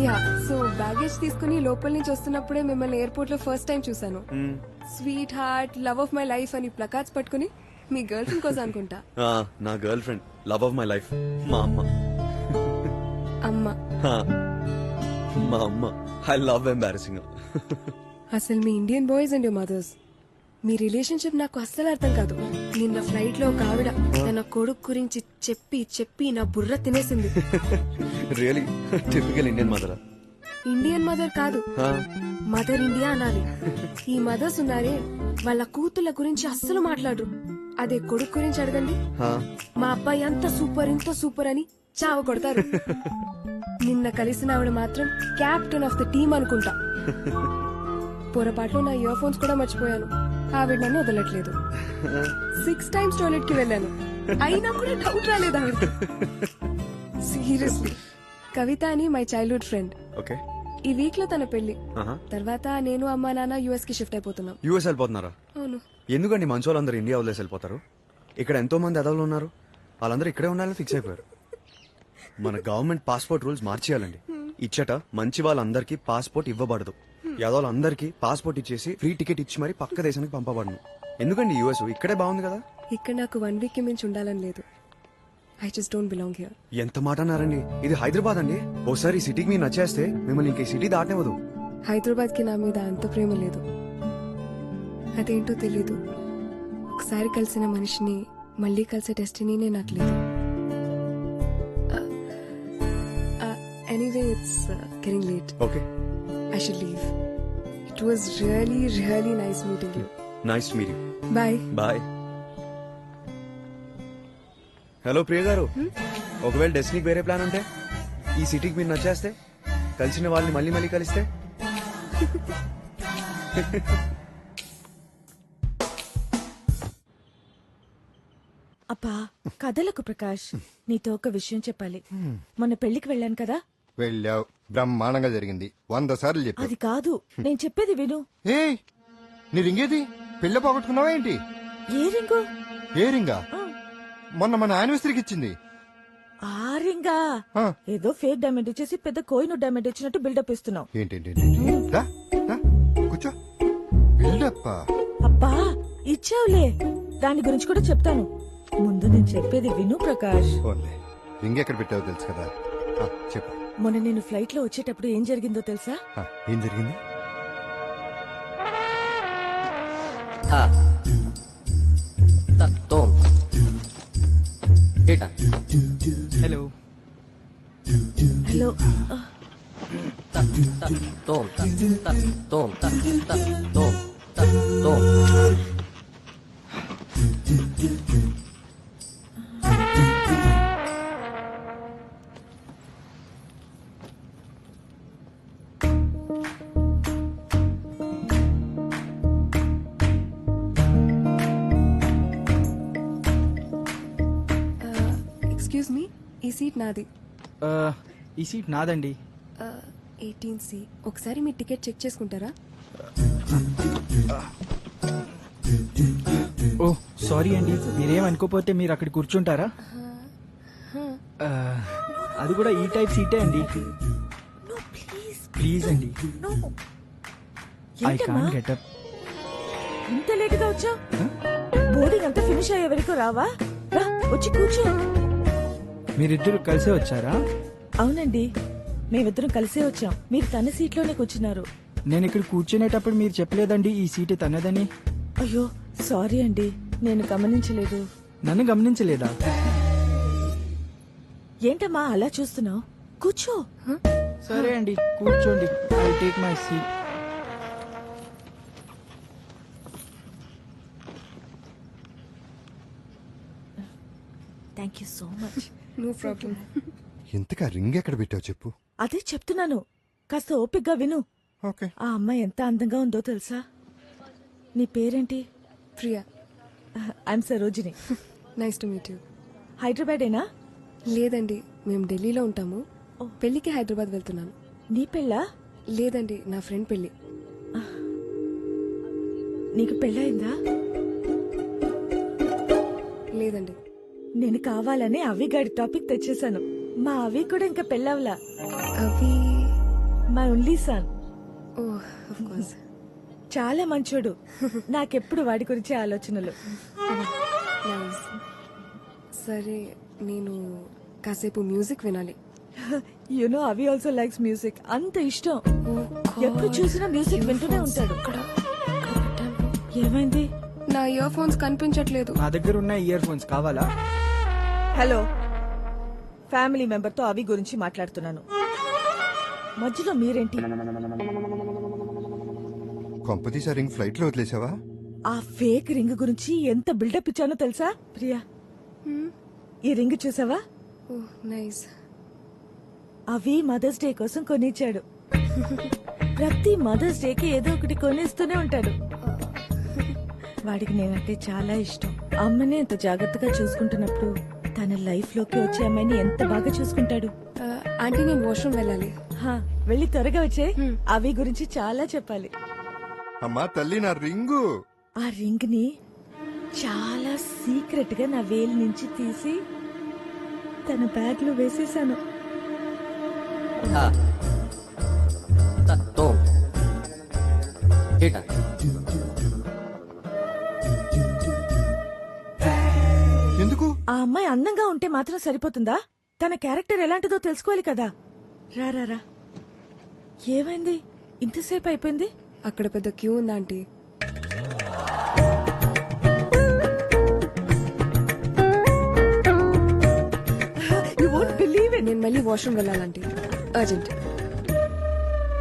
Yeah, so baggage తీసుకుని లోపల నుంచి వస్తున్నప్పుడే మిమ్మల్ని ఎయిర్పోర్ట్ లో first time sweetheart love, of of my లైఫ్ అని placards పట్టుకుని మీ girlfriend కోసం అనుకుంటా. నా girlfriend, love of my life, మా అమ్మ. మా అమ్మ. I love embarrassing. అసలు మీ Indian boys and your mothers, మీ రిలేషన్షిప్ నాకు అస్సలు అర్థం కాదు. నిన్న ఫ్లైట్ లో ఒక ఆవిడ తన కొడుకు గురించి చెప్పి చెప్పి నా బుర్ర తినేసింది. Really typical Indian mother. Indian mother కాదు, మదర్ ఇండియా అనాలి. ఈ మదర్స్ ఉన్నారే, వాళ్ళ కూతుళ్ళ గురించి అస్సలు మాట్లాడరు. అదే కొడుకు గురించి అడగండి, మా అబ్బాయి అంత సూపర్ ఇంత సూపర్ అని చావ కొడతారు. నిన్న కలిసిన ఆవిడ మాత్రం క్యాప్టెన్ ఆఫ్ ద టీమ్ అనుకుంటా. పొరపాట్లో నా ఇయర్ ఫోన్స్ కూడా మర్చిపోయాను. ఆవిడ నన్ను వదలట్లేదు. 6 times టాయిలెట్ కి వెళ్ళాను, అయినా కూడా డౌట్ రాలేదు ఆవిడ. సీరియస్లీ. కవిత అని మై చైల్డ్హుడ్ ఫ్రెండ్. ఈ వీక్ లో తన పెళ్లి. తర్వాత నేను అమ్మా నాన్న యుఎస్ కి షిఫ్ట్ అయిపోతున్నాం. యుఎస్ వెళ్ళిపోతున్నారా? అవును. ఎందుకండి మంచోళ్ళందరూ ఇండియా వదిలేసి వెళ్ళిపోతారు? ఇక్కడ ఎంతో మంది అదవులు ఉన్నారు, వాళ్ళందరూ ఇక్కడే ఉండాలని ఫిక్స్ అయిపోయారు. మన గవర్నమెంట్ పాస్పోర్ట్ రూల్స్ మార్చేయాలండి. ఇచ్చట మంచి వాళ్ళందరికీ పాస్పోర్ట్ ఇవ్వబడదు. యాదవులందరికీ పాస్పోర్ట్ ఇచ్చేసి ఫ్రీ టికెట్ ఇచ్చి మరి పక్క దేశానికి పంపబడను. ఎందుకండి యుఎస్ ఇక్కడే బాగుంది కదా. ఇక్కడ నాకు 1 week కి మించి ఉండాలని లేదు. I just don't belong here. ఎంత మాట అన్నారండి, ఇది హైదరాబాద్ అండి. ఓసారి ఈ సిటీకి మీరు నచ్చేస్తే మిమ్మల్ని ఇంక ఈ సిటీ దాటనివ్వదు. హైదరాబాద్ కి నా మీద అంత ప్రేమ లేదు. అదేంటో తెలీదు. ఒకసారి కలిసిన మనిషిని మళ్ళీ కలిసే డెస్టినీనే నాకు లేదు. Anyway, it's getting late. Okay, I should leave. It was really really nice meeting you. Nice to meet you. Bye. Bye. Hello Priya గారు, ఒకవేళ డెస్టినీకి వేరే ప్లాన్ ఉంటే, ఈ సిటీకి మీరు నచ్చేస్తే, కలిసిన వాళ్ళని మళ్ళీ మళ్ళీ కలిస్తే. అబ్బా కథలకు ప్రకాష్, నీతో ఒక విషయం చెప్పాలి. మొన్న పెళ్లికి వెళ్ళాను కదా. వెళ్ళావు, బ్రహ్మాండంగా జరిగింది. 100 సార్లు చెప్పావు. అది కాదు, నేను చెప్పేది విను. ఏ నీ రింగేది? పెళ్ళ పోగొట్టుకున్నావా ఏంటి? ఏ రింగు? ఏ రింగా? మొన్న మన యానివర్సరీకి ఇచ్చింది ఆ రింగా. ఏదో ఫేక్ డైమండ్ ఇచ్చేసి పెద్ద కోయిన్ డైమండ్ ఇచ్చినట్టు బిల్డప్ ఇస్తున్నావు. ఏంటి? కూర్చో. బిల్డప్? అబ్బా ఇచ్చావులే, దాని గురించి కూడా చెప్తాను. ముందు నేను చెప్పేది విను ప్రకాష్. రింగ్ ఎక్కడ పెట్టావో తెలుసు కదా, చెప్పు. మొన్న నేను ఫ్లైట్ లో వచ్చేటప్పుడు ఏం జరిగిందో తెలుసా? ఏం జరిగింది? Hello hello. ఎక్స్క్యూజ్ మీ, ఈ సీట్ నాది. ఈ సీట్ నాదండి. 18C. ఒకసారి మీ టికెట్ చెక్ చేసుకుంటారా? ఓ సారీ అండి, మీరేం అనుకోపోతే మీరు అక్కడ కూర్చుంటారా? అది కూడా ఈ టైప్ సీటే అండి. ప్లీజ్ అండి, ఐ కాంట్ గెట్ అప్. ఇంత లేట్ గా వచ్చా? బోర్డింగ్ అంతా ఫినిష్ అయ్యే వరకు రావా? రా, వచ్చి కూర్చో. మీరిద్దరు కలిసే వచ్చారా? అవునండి, మేమిద్దరం కలిసే వచ్చాం. మీరు తన సీట్లోనే కూర్చున్నారు. నేను ఇక్కడ కూర్చునేటప్పుడు మీరు చెప్పలేదండి ఈ సీటు తనదని. అయ్యో సారీ అండి, నేను గమనించలేదు. నన్ను గమనించలేదా? ఏంటమ్మా అలా చూస్తున్నావు? కూర్చో. సరే అండి, కూర్చోండి. I take my seat. Thank you so much. No problem. ఇంతకా రింగ్ ఎక్కడ పెట్టావు చెప్పు. అదే చెప్తున్నాను, కాస్త ఓపిగ్గా విను. ఓకే. ఆ అమ్మాయి ఎంత అందంగా ఉందో తెలుసా? నీ పేరేంటి? Priya. I'm Sarojini. Nice to meet you. హైదరాబాదేనా? లేదండి, మేము ఢిల్లీలో ఉంటాము. పెళ్లికి హైదరాబాద్ వెళ్తున్నాను. నీ పెళ్ళా? లేదండి, నా ఫ్రెండ్ పెళ్లి. నీకు పెళ్ళయిందా? లేదండి. నేను కావాలని అవిగాడి టాపిక్ తెచ్చేశాను. మా అవి కూడా ఇంకా పెళ్ళవలా. అవి my only sun. Oh of course. చాలా మంచోడు. నాకెప్పుడు వాడి గురించి ఆలోచనలు. నైస్. సరే, నేను కాసేపు మ్యూజిక్ వినాలి. యునో అవి ఆల్సో లైక్స్ మ్యూజిక్. అంత ఇష్టం. ఎప్పుడు చూసినా మ్యూజిక్ వింటూనే ఉంటాడు. ఏమైంది? నా ఇయర్ ఫోన్స్ కనిపించట్లేదు. నా దగ్గర ఉన్న ఇయర్ ఫోన్స్ కావాలా? హలో, ఫ్యామిలీ మెంబర్ తో అవి గురించి మాట్లాడుతున్నాను. మధ్యలో మీరేంటి? కొంపతీసా రింగ్ ఫ్లైట్ లో వదిలేసావా? ఆ ఫేక్ రింగ్ గురించి ఎంత బిల్డప్ ఇచ్చానో తెలుసా? ప్రియా, ఈ రింగ్ చూసావా? Oh nice. అవి మదర్స్ డే కోసం కొనిచ్చాడు. ప్రతి మదర్స్ డేకి ఏదో ఒకటి కొనిస్తూనే ఉంటాడు. వాడికి నేనంటే చాలా ఇష్టం. అమ్మని ఎంత జాగ్రత్తగా చూసుకుంటున్నప్పుడు తన లైఫ్ లోకి వచ్చే అమ్మాయిని ఎంత బాగా చూసుకుంటాడు. ఆంటీ, నేను వాష్రూమ్ వెళ్ళాలి. వెళ్ళి త్వరగా వచ్చే. అవి గురించి చాలా చెప్పాలి. అమ్మా తల్లి, నా రింగు. ఆ రింగ్ ని చాలా సీక్రెట్ గా నా వేలు నుంచి తీసి తన బ్యాగ్ లో వేసేసాను. ఎందుకు? ఆ అమ్మాయి అందంగా ఉంటే మాత్రం సరిపోతుందా? తన క్యారెక్టర్ ఎలాంటిదో తెలుసుకోవాలి కదా. రా రా రా. ఏమైంది ఇంతసేపు అయిపోయింది? అక్కడ పెద్ద క్యూ ఉందా ఆంటీ? నేను మళ్ళీ వాష్రూమ్ వెళ్ళాలంటే అర్జెంట్.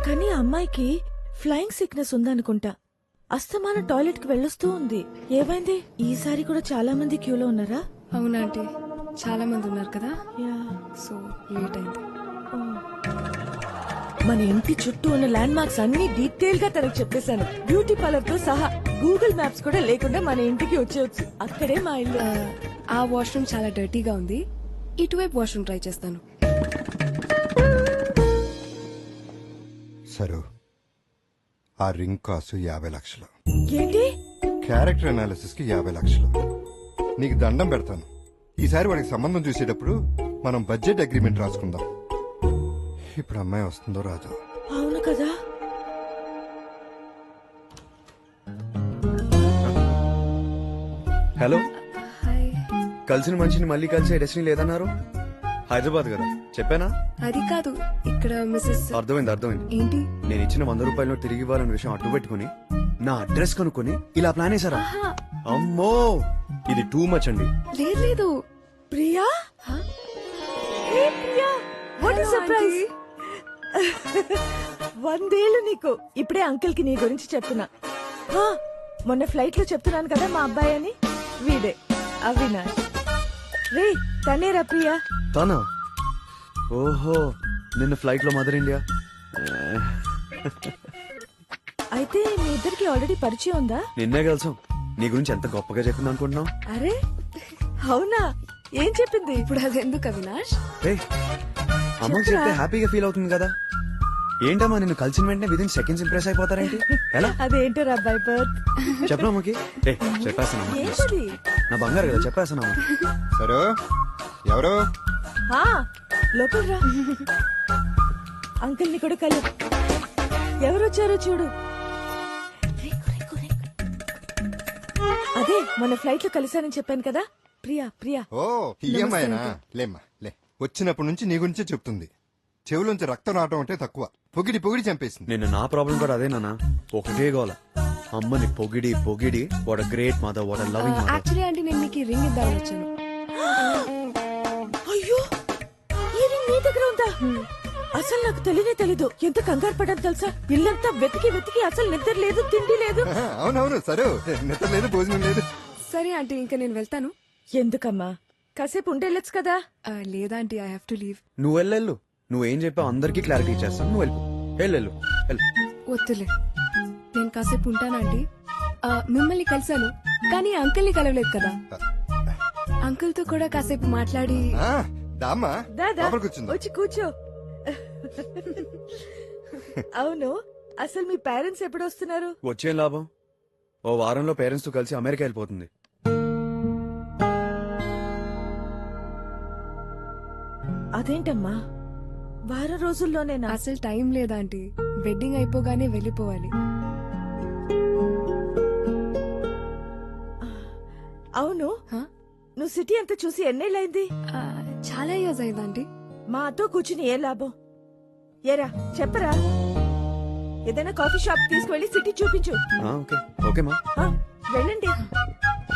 కానీ అమ్మాయికి ఫ్లయింగ్ సిక్నెస్ ఉందనుకుంటా. అస్తమానం టాయిలెట్ కి వెళ్ళొస్తూ ఉంది. ఏమైంది? ఈసారి కూడా చాలా మంది క్యూలో ఉన్నారా? అవునా ఆంటీ, చాలా మంది ఉన్నారు కదా. సో లేట్ అయింది. మన ఇంటి చుట్టూ ఉన్న ల్యాండ్ మార్క్స్ అన్ని డీటెయిల్ గా తనకు చెప్పేశాను. బ్యూటీ పార్లర్ తో సహా. గూగుల్ మ్యాప్స్ కూడా లేకుండా మన ఇంటికి వచ్చేయచ్చు. అక్కడే మా ఇల్లు. ఆ వాష్రూమ్ చాలా డర్టీగా ఉంది. ఇటువైపు వాష్రూమ్ ట్రై చేస్తాను. సరు, ఆ రింగ్ కాసు 50 లక్షలు. ఏంటి? క్యారెక్టర్ అనాలిసిస్ కి 50 లక్షలు. నీకు దండం పెడతాను. ఈసారి వాడికి సంబంధం చూసేటప్పుడు మనం బడ్జెట్ అగ్రిమెంట్ రాసుకుందాం. ఇప్పుడు అమ్మాయి వస్తుందో రాదో? అవును కదా. Hello, hi. కలిసిన మనిషిని మళ్ళీ కలిసే డెస్టినీ లేదన్నారు. హైదరాబాద్ కదా చెప్పానా? అది కాదు, ఇక్కడ మిస్సెస్. అర్థమైంది. ఏంటి? నేను ఇచ్చిన 100 రూపాయలు తిరిగి ఇవ్వాలన్న విషయం అడ్డు పెట్టుకుని నా అడ్రస్ కనుక్కొని ఇలా ప్లాన్ వేసారా? అమ్మో, ఇది టూ మచ్ అండి. లేదు. Priya, what is surprise. 100 ఏళ్ళు నీకు. ఇప్పుడే అంకుల్ కి నీ గురించి చెప్తున్నా. మొన్న ఫ్లైట్ లో చెప్తున్నాను కదా మా అబ్బాయి అని. వీడే అవినాష్. రే తనేరా ప్రియా. తానా? ఓహో, నిన్న ఫ్లైట్ లో మదర్ ఇండియా. అయితే మీ ఇద్దరికి ఆల్రెడీ పరిచయం ఉందా? నిన్నే కలిసాం. నీ గురించి ఎంత గొప్పగా చెప్పింది అనుకుంటున్నావు? అరే అవునా, ఏం చెప్పింది? ఇప్పుడు అది ఎందుకు అవినాష్? అమ్మకి చెప్తే హ్యాపీగా ఫీల్ అవుతుంది కదా. ఏంటమ్మా, నిన్ను కలిసిన వెంటనే విదిన్ సెకండ్స్ ఇంప్రెస్ అయిపోతారేంటి? ఎలా? అదేంటారు అబ్బాయి బర్త్. చెప్పనా అమ్మకి? చెప్పేస్తాను. ఏంటది? నా బంగారు కదా, చెప్పేస్తాను. సరే, ఎవరు? లోపల రా. అంకుల్ ని కూడా కలు. ఎవరొచ్చారో చూడు. అదే మన ఫ్లైట్ లో కలిసానని చెప్పాను కదా. ప్రియా. ఓ, ఈ అమ్మాయినా? లేమ్మా లే. వచ్చినప్పటి నుంచి నీ గురించే చెప్తుంది. చెవులోంచి రక్తం రావటం అంటే తక్కువ, పొగిడి పొగిడి చంపేసింది. నేను నా ప్రాబ్లం కూడా అదే నాన్న, ఒకటే గోల. అమ్మని పొగిడి పొగిడి what a great mother, what a loving mother. Actually అంటే నేను మీకు ఈ రింగ్ ఇద్దామని వచ్చాను. అయ్యో, ఈ రింగ్ నీ దగ్గర ఉందా? అసలు నాకు తెలియనే తెలీదు. ఎంత కంగారు పడ్డాను తెలుసా? ఇల్లంతా వెతికి వెతికి అసలు నిద్ర లేదు, తిండి లేదు. అవునవును, సరే, నిద్ర లేదు, భోజనం లేదు. సరే ఆంటీ, ఇంకా నేను వెళ్తాను. ఎందుకమ్మా, కాసేపు ఉండేళ్ళొచ్చు కదా. లేదా aunty, I have to leave. నువ్వు వెళ్ళు, నువ్వేం చెప్పావు అందరికీ క్లారిటీ ఇచ్చేస్తాను. నువ్వు వెళ్ళు. వద్దులే, నేను కాసేపు ఉంటాను ఆంటీ. మిమ్మల్ని కలిశాను కానీ అంకుల్ని కలవలేదు కదా. అంకుల్ తో కూడా కాసేపు మాట్లాడి. దామా దాదా వచ్చి కూర్చో. అవును, అసలు మీ పేరెంట్స్ ఎప్పుడు వస్తున్నారు? వచ్చేం లాభం, ఓ వారంలో పేరెంట్స్ తో కలిసి అమెరికా వెళ్ళిపోతుంది. అదేంటమ్మా, వారం రోజుల్లోనేనా? అసలు టైం లేదా ఆంటీ, వెడ్డింగ్ అయిపోగానే వెళ్ళిపోవాలి. అవును, నువ్వు సిటీ అంతా చూసి ఎన్నేళ్ళైంది? చాలా ఇయర్స్ అయింది ఆంటీ. మాతో కూర్చుని ఏ లాభం? ఏరా చెప్పరా, ఏదైనా కాఫీ షాప్ తీసుకువెళ్ళి సిటీ చూపించు. వెళ్ళండి,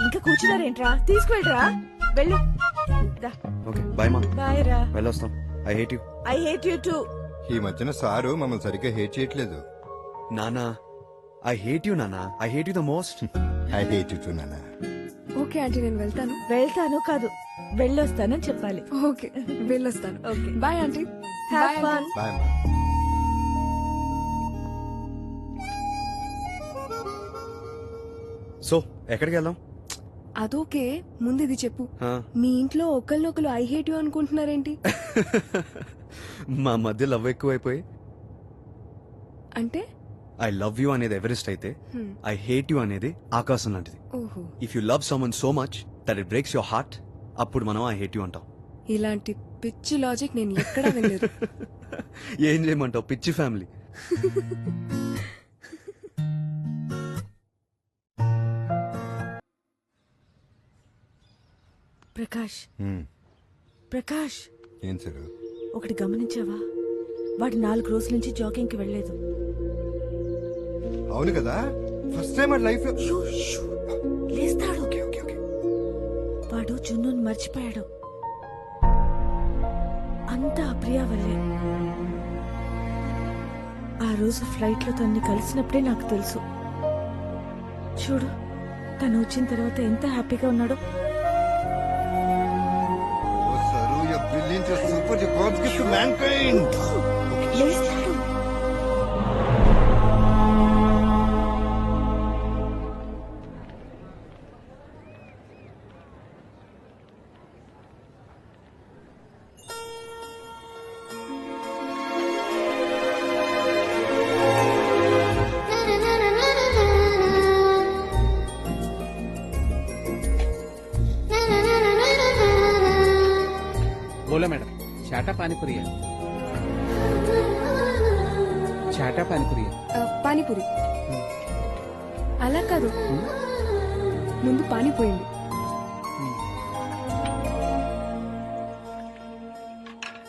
ఇంకా కూర్చున్నారేంట్రా, తీసుకువెళ్ళరా, వెళ్ళు. బాయ్ రా. వెళ్ళొస్తాం. I hate you. I hate you too. ఈ మధ్యన సారు మమ్మల్ని సరిగ్గా హేట్ చేయట్లేదు. నానా, ఐ హేట్ యు నానా, I hate you the most. I hate you too నానా. ఓకే ఆంటీ, నేను వెళ్తాను. వెళ్తాను కాదు, వెళ్ళొస్తానని చెప్పాలి. ఓకే, వెళ్ళొస్తాను. Okay, bye aunty. Have fun. Bye. So ఎక్కడికి వెళ్దాం? అదోకే, ముందు ఇది చెప్పు. మీ ఇంట్లో ఒకళ్ళొకరు ఐ హేట్ యు అనుకుంటున్నారేంటి? మా మధ్య లవ్ ఎక్కువైపోయి. అంటే ఐ లవ్ యూ అనేది ఎవరెస్ట్ అయితే, ఐ హేట్ యూ అనేది ఆకాశం లాంటిది. ఓహో. If you love someone so much that it breaks your heart, అప్పుడు మనం ఐ హేట్ యూ అంటాం. ఇలాంటి పిచ్చి లాజిక్ నేను ఎక్కడా వినలేదు. ఏం చేయమంటావు, పిచ్చి ఫ్యామిలీ. ప్రకాష్, ఏం సార్? ఒకటి గమనించావా? వాడు 4 రోజుల నుంచి జాగింగ్ కి వెళ్ళలేదు. అవును కదా, ఫస్ట్ టైం లైఫ్ లో. లేస్తాడు. వాడు జున్నుని మర్చిపోయాడు. అంతా అప్రియా వల్లే. ఆ రోజు ఫ్లైట్ లో తన్ని కలిసినప్పుడే నాకు తెలుసు. చూడు, తను వచ్చిన తర్వాత ఎంత హ్యాపీగా ఉన్నాడో. Super, the God's gift to mankind. बोला मैडम, चाटा पानीपुरी है. चाटा पानीपुरी है. పానీపూరి. అలా కాదు, ముందు పానీ పోయింది.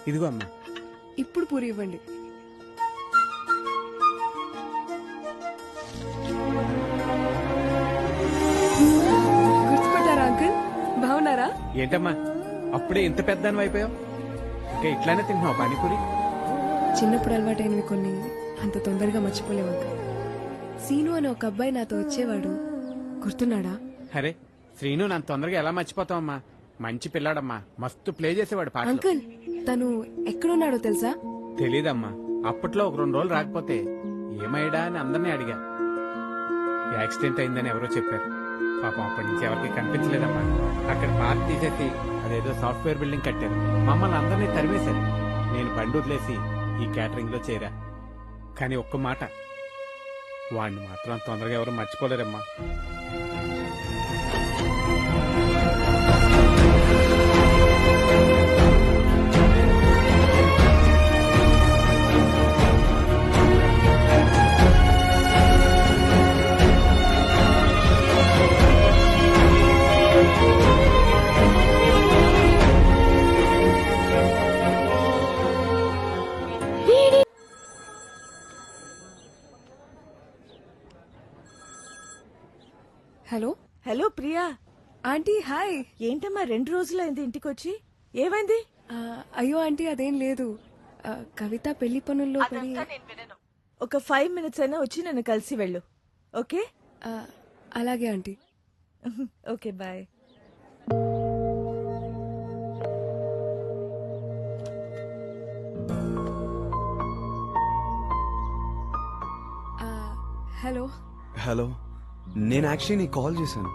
ఇదిగో అమ్మా. ఇప్పుడు పూరి ఇవ్వండి. గుర్తుపట్టారా అంకుల్? బాగున్నారా? ఏంటమ్మా అప్పుడే ఇంత పెద్దాన్ని అయిపోయావు? ఇంకా ఇట్లానే తింటున్నావు పానీపూరి? చిన్నప్పుడు అలవాటైనవి కొన్ని అంత తొందరగా మర్చిపోలేవు అంకుల్. సీను అని ఒక అబ్బాయి నాతో వచ్చేవాడు, గుర్తున్నాడా? అరే శ్రీను నన్ను తొందరగా ఎలా మర్చిపోతావమ్మా, మంచి పిల్లాడమ్మా, మస్తు ప్లే చేసేవాడు పాటలు. అంకుల్, తను ఎక్కడున్నాడో తెలుసా? తెలీదమ్మా, అప్పట్లో ఒక 2 రోజులు రాకపోతే ఏమయ్యడా అని అందరినీ అడిగా. యాక్సిడెంట్ అయిందని ఎవరో చెప్పారు. పాపం అప్పటి నుంచి ఎవరికి కనిపించలేదమ్మా. అక్కడ పార్క్ తీసేసి అదేదో సాఫ్ట్వేర్ బిల్డింగ్ కట్టారు. మమ్మల్ని అందరినీ తరిమేశారు. నేను బండి వదిలేసి ఈ క్యాటరింగ్ లో చేరా. కానీ ఒక్క మాట, వాడిని మాత్రం తొందరగా ఎవరు మర్చిపోలేరమ్మా. Hello hello Priya. Aunty hi. ఏంటమ్మా 2 రోజులైంది ఇంటికి వచ్చి? ఏమైంది? అయ్యో ఆంటీ అదేం లేదు. కవిత పెళ్లి పనుల్లో పడి ఒక 5 మినిట్స్ అయినా వచ్చి నన్ను కలిసి వెళ్ళు. ఓకే? అలాగే aunty. Okay bye. Hello. Hello, నేను యాక్చువల్లీ నీకు కాల్ చేశాను.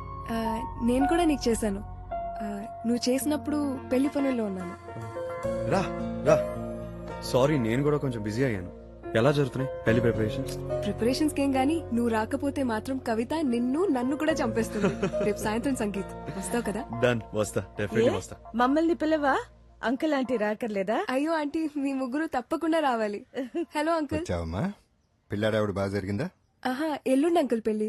నేను కూడా నీకు చేశాను. నువ్వు చేసినప్పుడు పెళ్లి పనుల్లో ఉన్నాను. రా రా. సారీ, నేను కూడా కొంచెం బిజీ అయ్యాను. ఎలా జరుగుతున్నాయి పెళ్లి ప్రిపరేషన్స్? ప్రిపరేషన్స్ కేం గానీ నువ్వు రాకపోతే మాత్రం కవిత నన్ను కూడా చంపేస్తుంది. రేపు సాయంత్రం సంగీత్ వస్తావు కదా? డన్, వస్తా, డెఫినెట్లీ ఏ? వస్తా. మమ్మల్ని పిల్లవా? Uncle aunty రాకర్లేదా? అయ్యో ఆంటీ మీ ముగ్గురు తప్పకుండా రావాలి. Hello uncle. వచ్చావమ్మా? పిల్లాడావిడ బాగా జరిగిందా? ఆహా, ఎల్లుండి అంకుల్ పెళ్లి.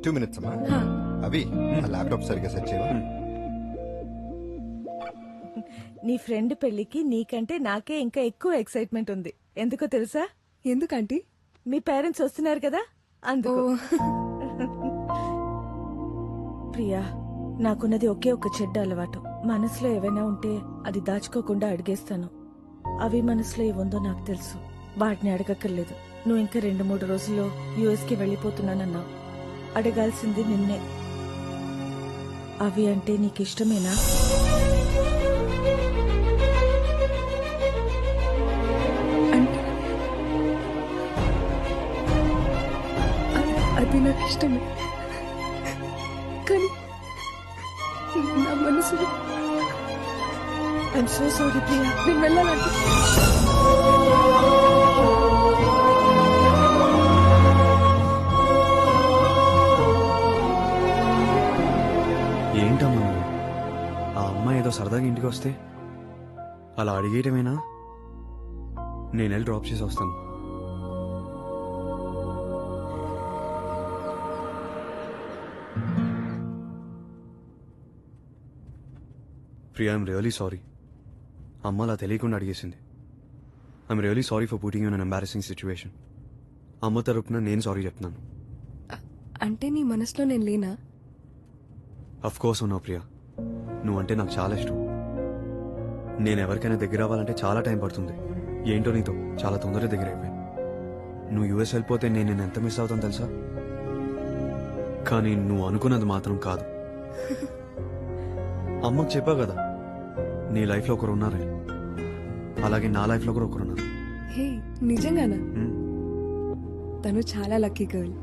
2 మినిట్స్ అమ్మా. అవి ఆ ల్యాప్టాప్ సరిగ్గా సెట్ చేయవా? నీ ఫ్రెండ్ పెళ్లికి నీకంటే నాకే ఇంకా ఎక్కువ ఎక్సైట్మెంట్ ఉంది. ఎందుకో తెలుసా? ఎందుకంటే మీ పేరెంట్స్ వస్తున్నారు కదా, అందుకు. ప్రియా, నాకున్నది ఒకే ఒక చెడ్డ అలవాటు. మనసులో ఏవైనా ఉంటే అది దాచుకోకుండా అడిగేస్తాను. అవి మనసులో ఏముందో నాకు తెలుసు. వాటిని అడగక్కర్లేదు. నువ్వు ఇంకా 2-3 రోజుల్లో యుఎస్కి వెళ్ళిపోతున్నానన్నావు. అడగాల్సింది నిన్నే. అవి అంటే నీకు ఇష్టమేనా? అది నాకు ఇష్టమే, కానీ నా మనసులో ఐఎమ్ సో సారీ ప్రియా. నేను వెళ్ళాలంటే ఏంటమ్మా నువ్వు? ఆ అమ్మాయి ఏదో సరదాగా ఇంటికి వస్తే అలా అడిగేయటమేనా? నేను వెళ్ళి డ్రాప్ చేసి వస్తాను. Priya, I'm really sorry. అమ్మ అలా తెలియకుండా అడిగేసింది. I'm really sorry for putting you in an embarrassing situation. అమ్మ తరపున నేను సారీ చెప్తున్నాను. అంటే నీ మనసులో నేను లేనా? అఫ్ కోర్స్ ఉన్నావు ప్రియా. నువ్వంటే నాకు చాలా ఇష్టం. నేను ఎవరికైనా దగ్గర అవ్వాలంటే చాలా టైం పడుతుంది. ఏంటో నీతో చాలా తొందరగా దగ్గర అయిపోయాను. నువ్వు యుఎస్ వెళ్ళిపోతే నేను నిన్ను ఎంత మిస్ అవుతాను తెలుసా? కానీ నువ్వు అనుకున్నది మాత్రం కాదు. అమ్మకు చెప్పావు కదా, నీ లైఫ్లో ఒకరు ఉన్నారని. అలాగే నా లైఫ్లో కూడా ఒకరున్నారు. హే, నిజంగానా? తను చాలా లక్కీ గర్ల్.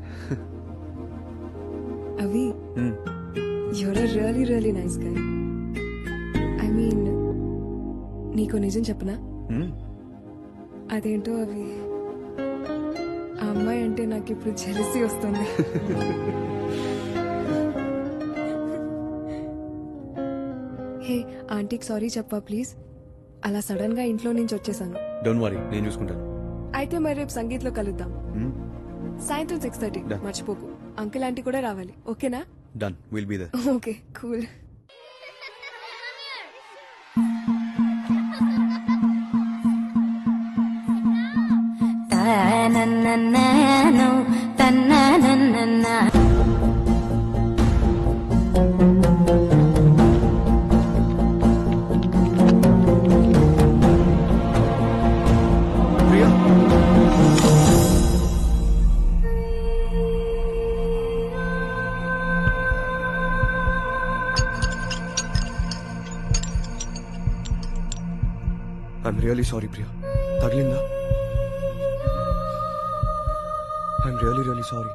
అవి you're a really really nice girl. I mean, నీకు నిజం చెప్పనా? అదేంటో అవి, ఆ అమ్మాయి అంటే నాకు ఇప్పుడు జెలసీ వస్తుంది. హే, ఆంటీకి సారీ చెప్పా ప్లీజ్. అలా సడన్ గా ఇంట్లో నుంచి వచ్చేసాను. డోంట్ వరీ, నేను చూసుకుంటాను. అయితే మరి రేపు సంగీత్లో కలుద్దాం. సాయంత్రం 6:30. మర్చిపోకు. అంకుల్ ఆంటీ కూడా రావాలి, ఓకేనా? Done, will be there. Okay, cool. I'm really sorry Priya. తగిలిందా? I'm really really sorry.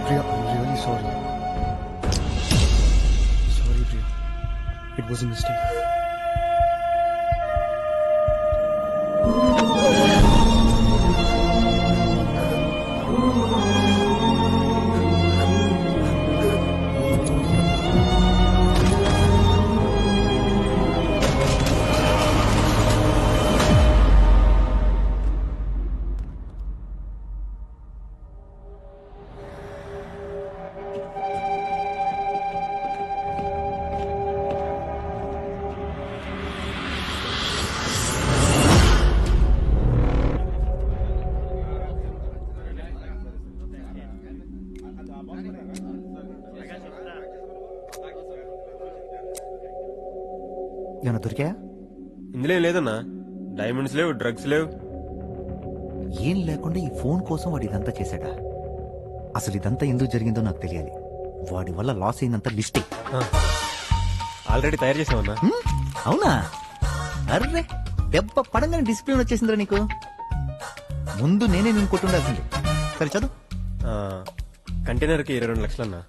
Priya, I'm really sorry. Sorry Priya, it was a mistake. ఏమన్నా దొరికాయా? ఇందులో ఏం లేదన్నా, డైమండ్స్ లేవు, డ్రగ్స్ లేవు. ఏం లేకుండా ఈ ఫోన్ కోసం వాడు ఇదంతా చేశాడా? అసలు ఇదంతా ఎందుకు జరిగిందో నాకు తెలియాలి. వాడి వల్ల లాస్ అయిందంతా లిస్టే. ఆల్రెడీ తయారు చేసామన్నా. అవునా? అర్రే, దెబ్బ పడంగానే డిసిప్లిన్ వచ్చేసిందిరా నీకు. ముందు నేనే నేను కొట్టుండాల్సింది. సరే చదువు. కంటైనర్ కి 22 లక్షలన్నా,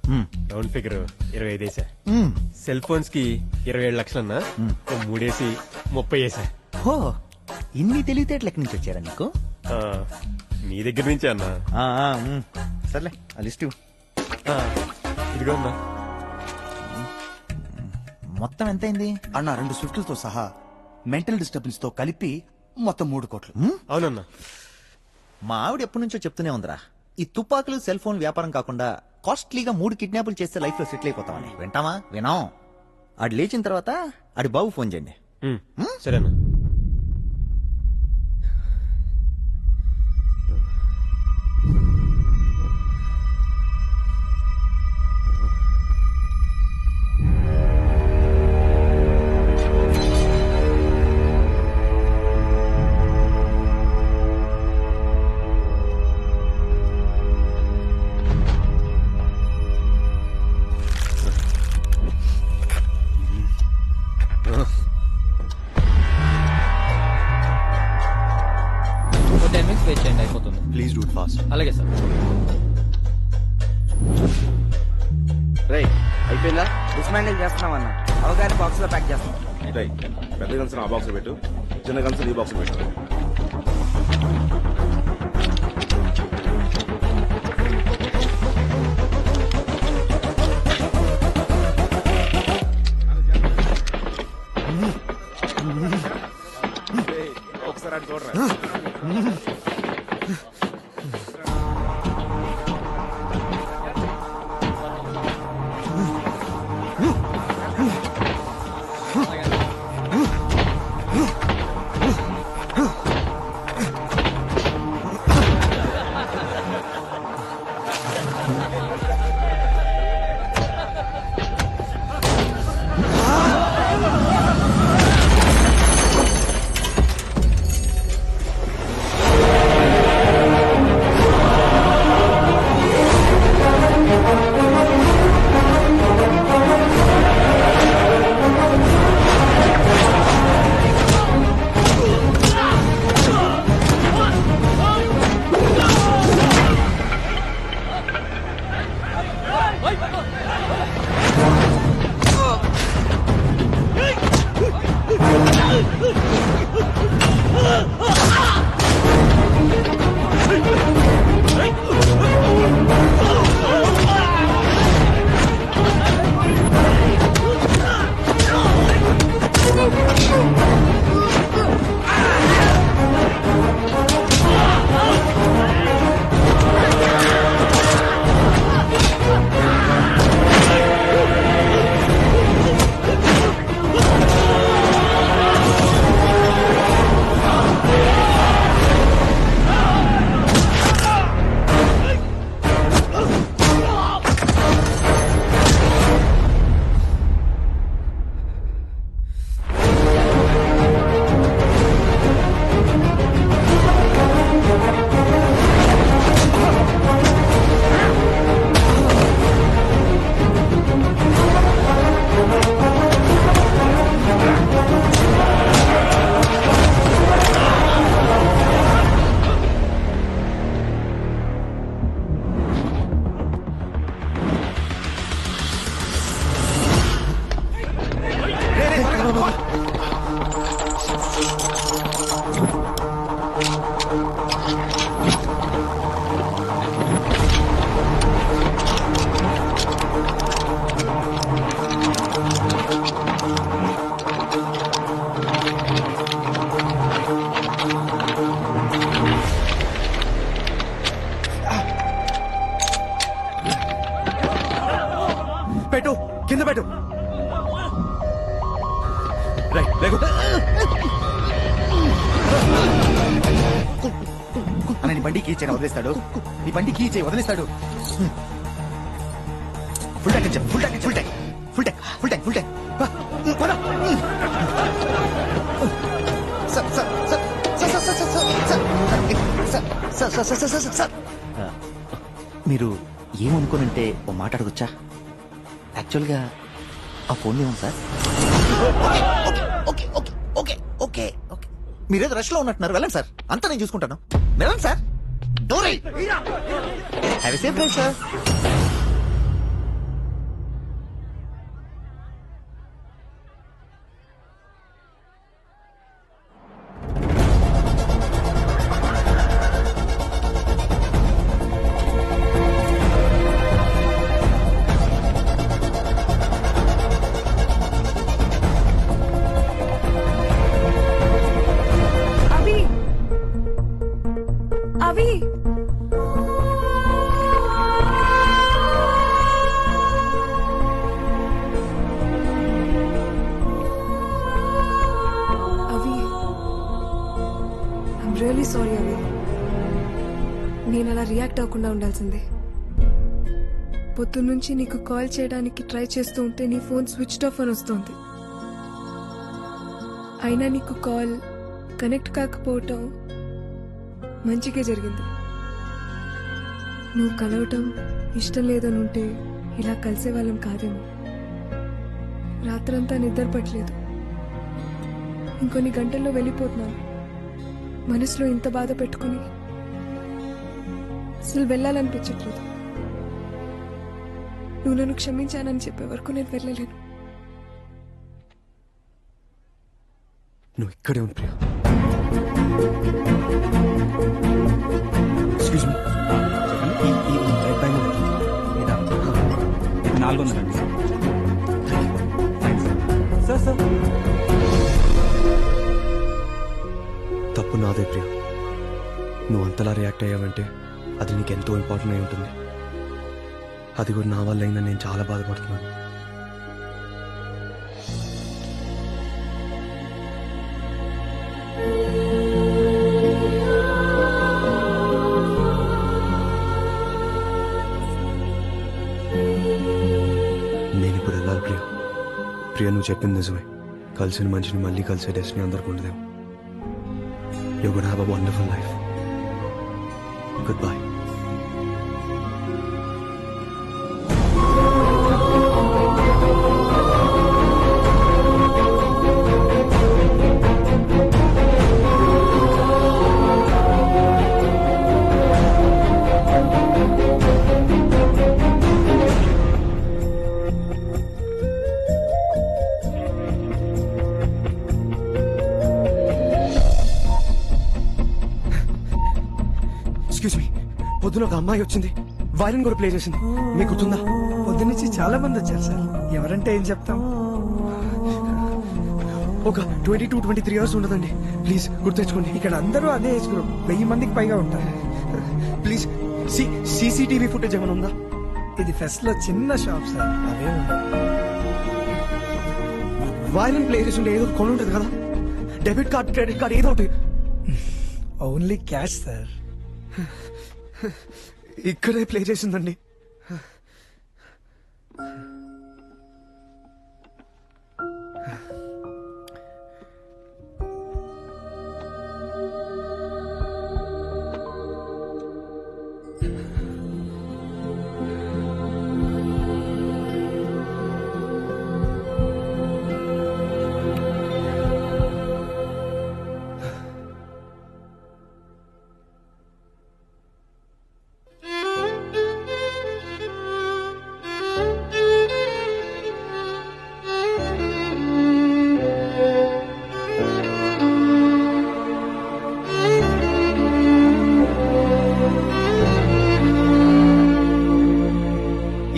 రౌండ్ ఫిగర్ 25 వేసా. సెల్ ఫోన్స్ కి 27 లక్షలన్నా, 3 వేసి 30 వేసా. హో, ఇన్ని తెలివితేటలు ఎక్కడి నుంచి వచ్చారా నీకు? మీ దగ్గర నుంచే అన్నా. సర్లే, ఆ లిస్ట్ ఇదిగో అన్నా. మొత్తం ఎంతైంది అన్న? 2 స్విఫ్ట్లతో సహా మెంటల్ డిస్టర్బెన్స్ తో కలిపి మొత్తం 3 కోట్లు. అవునన్నా. మా ఆవిడ ఎప్పటి నుంచో చెప్తూనే ఉందిరా, ఈ తుపాకులు సెల్ ఫోన్ వ్యాపారం కాకుండా కాస్ట్లీగా 3 కిడ్నాపులు చేస్తే లైఫ్ లో సెటిల్ అయిపోతామని. వింటామా? వినాం. ఆడు లేచిన తర్వాత ఆడి బాబు ఫోన్ చేయండి. సరేనా? Please do it fast. అలాగే సార్. రే, అయిపోయిందా? డిస్మాండిల్ చేస్తున్నామన్నా. అవగారి బాక్స్ లో ప్యాక్ చేస్తాం. పెద్ద కలిసి ఆ బాక్స్ పెట్టు, చిన్న కలిసి ఈ బాక్స్ పెట్టు. ఒకసారి అటు చూడరా. పెట్టు, కింద పెట్టు. రైట్, లేకు. అన్న, నీ బండి కీ చేయని వదిలేస్తాడు. నీ బండి కీ చేయి వదిలేస్తాడు. ఫుల్ ట్యాంక్ చెప్పు, full tank, full tank, full tank, full tank, full tank. మీరు ఏమనుకోనంటే ఓ మాట అడగొచ్చా? యాక్చువల్గా ఆ ఫోన్ ఏమో sir. Okay okay okay okay okay మీరేదో రష్ లో ఉన్నట్టున్నారు. వెళ్ళండి సార్, అంతా నేను చూసుకుంటాను. వెళ్ళండి సార్. డోరీ have a safe drive sir. అవి అవి ఐమ్ రియలీ సారీ అవి. నేను అలా రియాక్ట్ అవ్వకుండా ఉండాల్సిందే. పొద్దున్నుంచి నీకు కాల్ చేయడానికి ట్రై చేస్తూ ఉంటే నీ ఫోన్ స్విచ్డ్ ఆఫ్ అని వస్తుంది. అయినా నీకు కాల్ కనెక్ట్ కాకపోవటం మంచిగా జరిగింది. నువ్వు కలవటం ఇష్టం లేదని ఉంటే ఇలా కలిసే వాళ్ళం కాదేమో. రాత్రంతా నిద్ర పట్టలేదు. ఇంకొన్ని గంటల్లో వెళ్ళిపోతున్నాను. మనసులో ఇంత బాధ పెట్టుకుని అసలు వెళ్ళాలనిపించట్లేదు. నువ్వు నన్ను క్షమించానని చెప్పే వరకు నేను వెళ్ళలేను. నువ్వు ఇక్కడే ఉంది Priya. Excuse me, red bank ఇదా 400 అండి సార్. సార్ తప్పు నాదే ప్రియా. నువ్వు అంతలా రియాక్ట్ అయ్యావంటే అది నీకు ఎంతో ఇంపార్టెంట్ అయి ఉంటుంది. అది కూడా నా వల్ల అయిందని నేను చాలా బాధపడుతున్నాను. నేను ఇప్పుడు వెళ్ళాలి ప్రియా. ప్రియా, నువ్వు చెప్పింది నిజమే. కలిసిన మనిషిని మళ్ళీ కలిసే డెస్టినీ అందరికి ఉండదేమో. You're gonna have a wonderful life. Goodbye. Excuse me, పొద్దున ఒక అమ్మాయి వచ్చింది, వైరన్ కూడా ప్లే చేసింది. మీకు గుర్తుందా? పొద్దునుంచి చాలా మంది వచ్చారు సార్. ఎవరంటే ఏం చెప్తాం? ఒక 22-23 ఇయర్స్ ఉండదండి. ప్లీజ్ గుర్తు తెచ్చుకోండి. ఇక్కడ అందరూ అదే ఏజ్ గ్రూప్. 1000 మందికి పైగా ఉంటారు. ప్లీజ్ సీసీటీవీ ఫుటేజ్ ఏమైనా ఉందా? ఇది ఫెస్ట్ లో చిన్న షాప్ సార్, అవే ఉండవు. వైరన్ ప్లే చేసి ఉంటే ఏదో కొని ఉంటుంది కదా. డెబిట్ కార్డ్, క్రెడిట్ కార్డ్ ఏదో ఒకటి. Only cash sir. ఇక్కడే ప్లే చేసిందండి.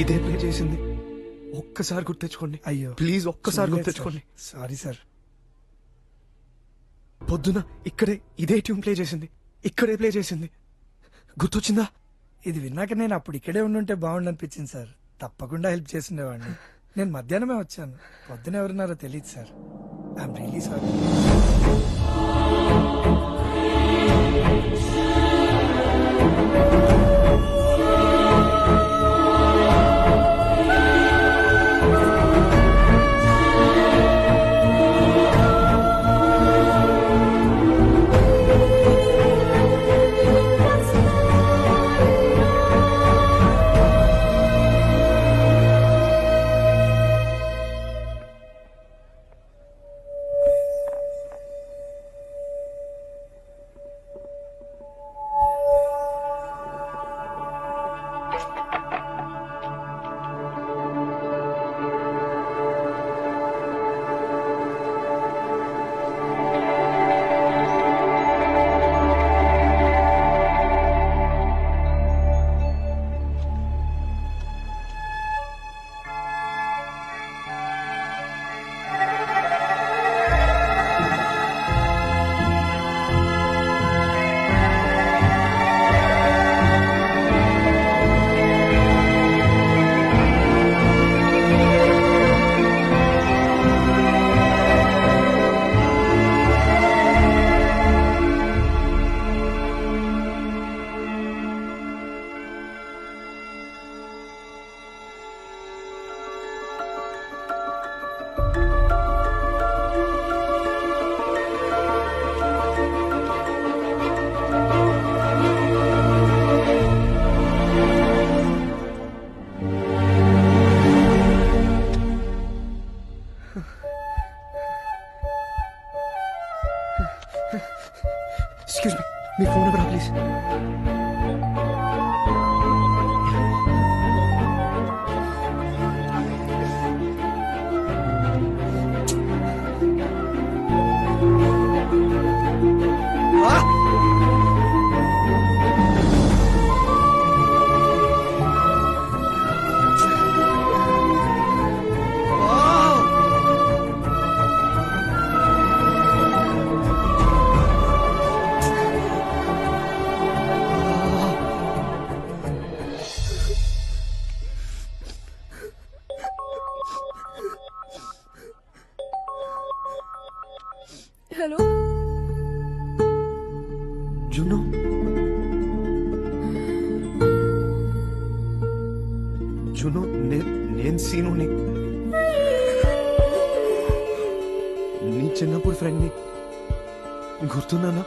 ఇదే ప్లే చేసింది. ఒక్కసారి గుర్తు తెచ్చుకోండి. అయ్యో ప్లీజ్ ఒక్కసారి గుర్తు తెచ్చుకోండి. Sorry sir. పొద్దున ఇక్కడే ఇదే ట్యూన్ ప్లే చేసింది. ఇక్కడే ప్లే చేసింది. గుర్తొచ్చిందా? ఇది విన్నాక నేను అప్పుడు ఇక్కడే ఉండుంటే బాగుండనిపించింది సార్. తప్పకుండా హెల్ప్ చేసిండేవాడిని. నేను మధ్యాహ్నమే వచ్చాను. పొద్దున ఎవరున్నారో తెలియదు sir. I'm really sorry. Excuse me, me phone number please. Hello జున్ను, జున్ను, నేను సీనుని, నీ చిన్నప్పుడు ఫ్రెండ్ని. గుర్తున్నానా?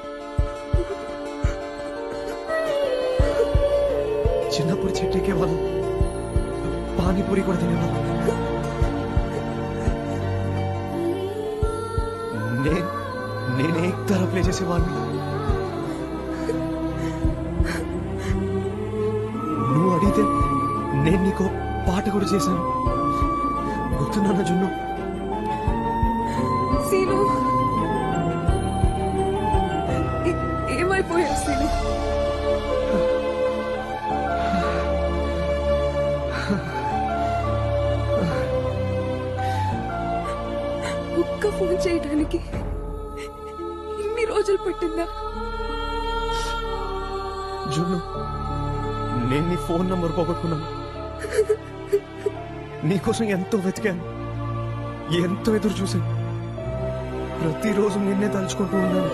చిన్నప్పుడు చెట్టెక్కే వాళ్ళు, పానీపూరి కూడా తినేవాళ్ళం. నేను ఏకతార ప్లే చేసేవాడిని. నువ్వు అడిగితే నేను నీకు పాట కూడా చేశాను. గుర్తున్నానా జున్ను? సీను ఏమైపోయావు సీను? ఒక్క ఫోన్ చేయడానికి ఇన్ని రోజులు పట్టిందా? జున్ను, నేను నీ ఫోన్ నంబర్ పోగొట్టుకున్నాను. నీకోసం ఎంతో వెతికాను, ఎంతో ఎదురు చూశాను. ప్రతిరోజు నిన్నే తలుచుకుంటూ ఉన్నాను.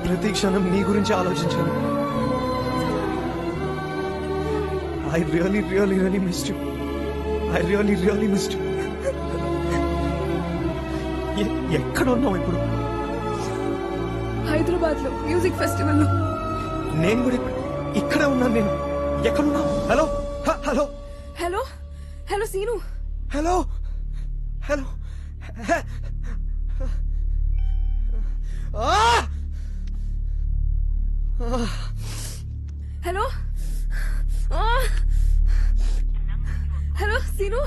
ప్రతి క్షణం నీ గురించి ఆలోచించాను. I really really really missed you. I really really missed you. ఎక్కడ ఉన్నావు ఇప్పుడు? హైదరాబాద్ లో మ్యూజిక్ ఫెస్టివల్ లో. నేను కూడా ఇక్కడే ఉన్నాను. నేను ఎక్కడున్నా? Hello hello hello hello Seenu. Hello hello hello hello Seenu.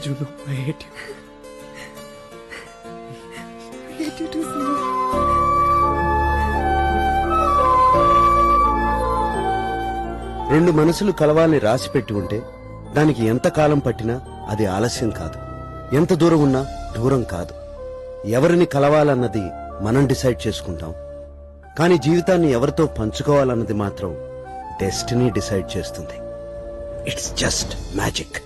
Juno, I hate you. I hate you too, Sinu. రెండు మనసులు కలవాలని రాసి పెట్టి ఉంటే దానికి ఎంత కాలం పట్టినా అది ఆలస్యం కాదు, ఎంత దూరం ఉన్నా దూరం కాదు. ఎవరిని కలవాలన్నది మనం డిసైడ్ చేసుకుంటాం, కానీ జీవితాన్ని ఎవరితో పంచుకోవాలన్నది మాత్రం డెస్టినీ డిసైడ్ చేస్తుంది. It's just magic.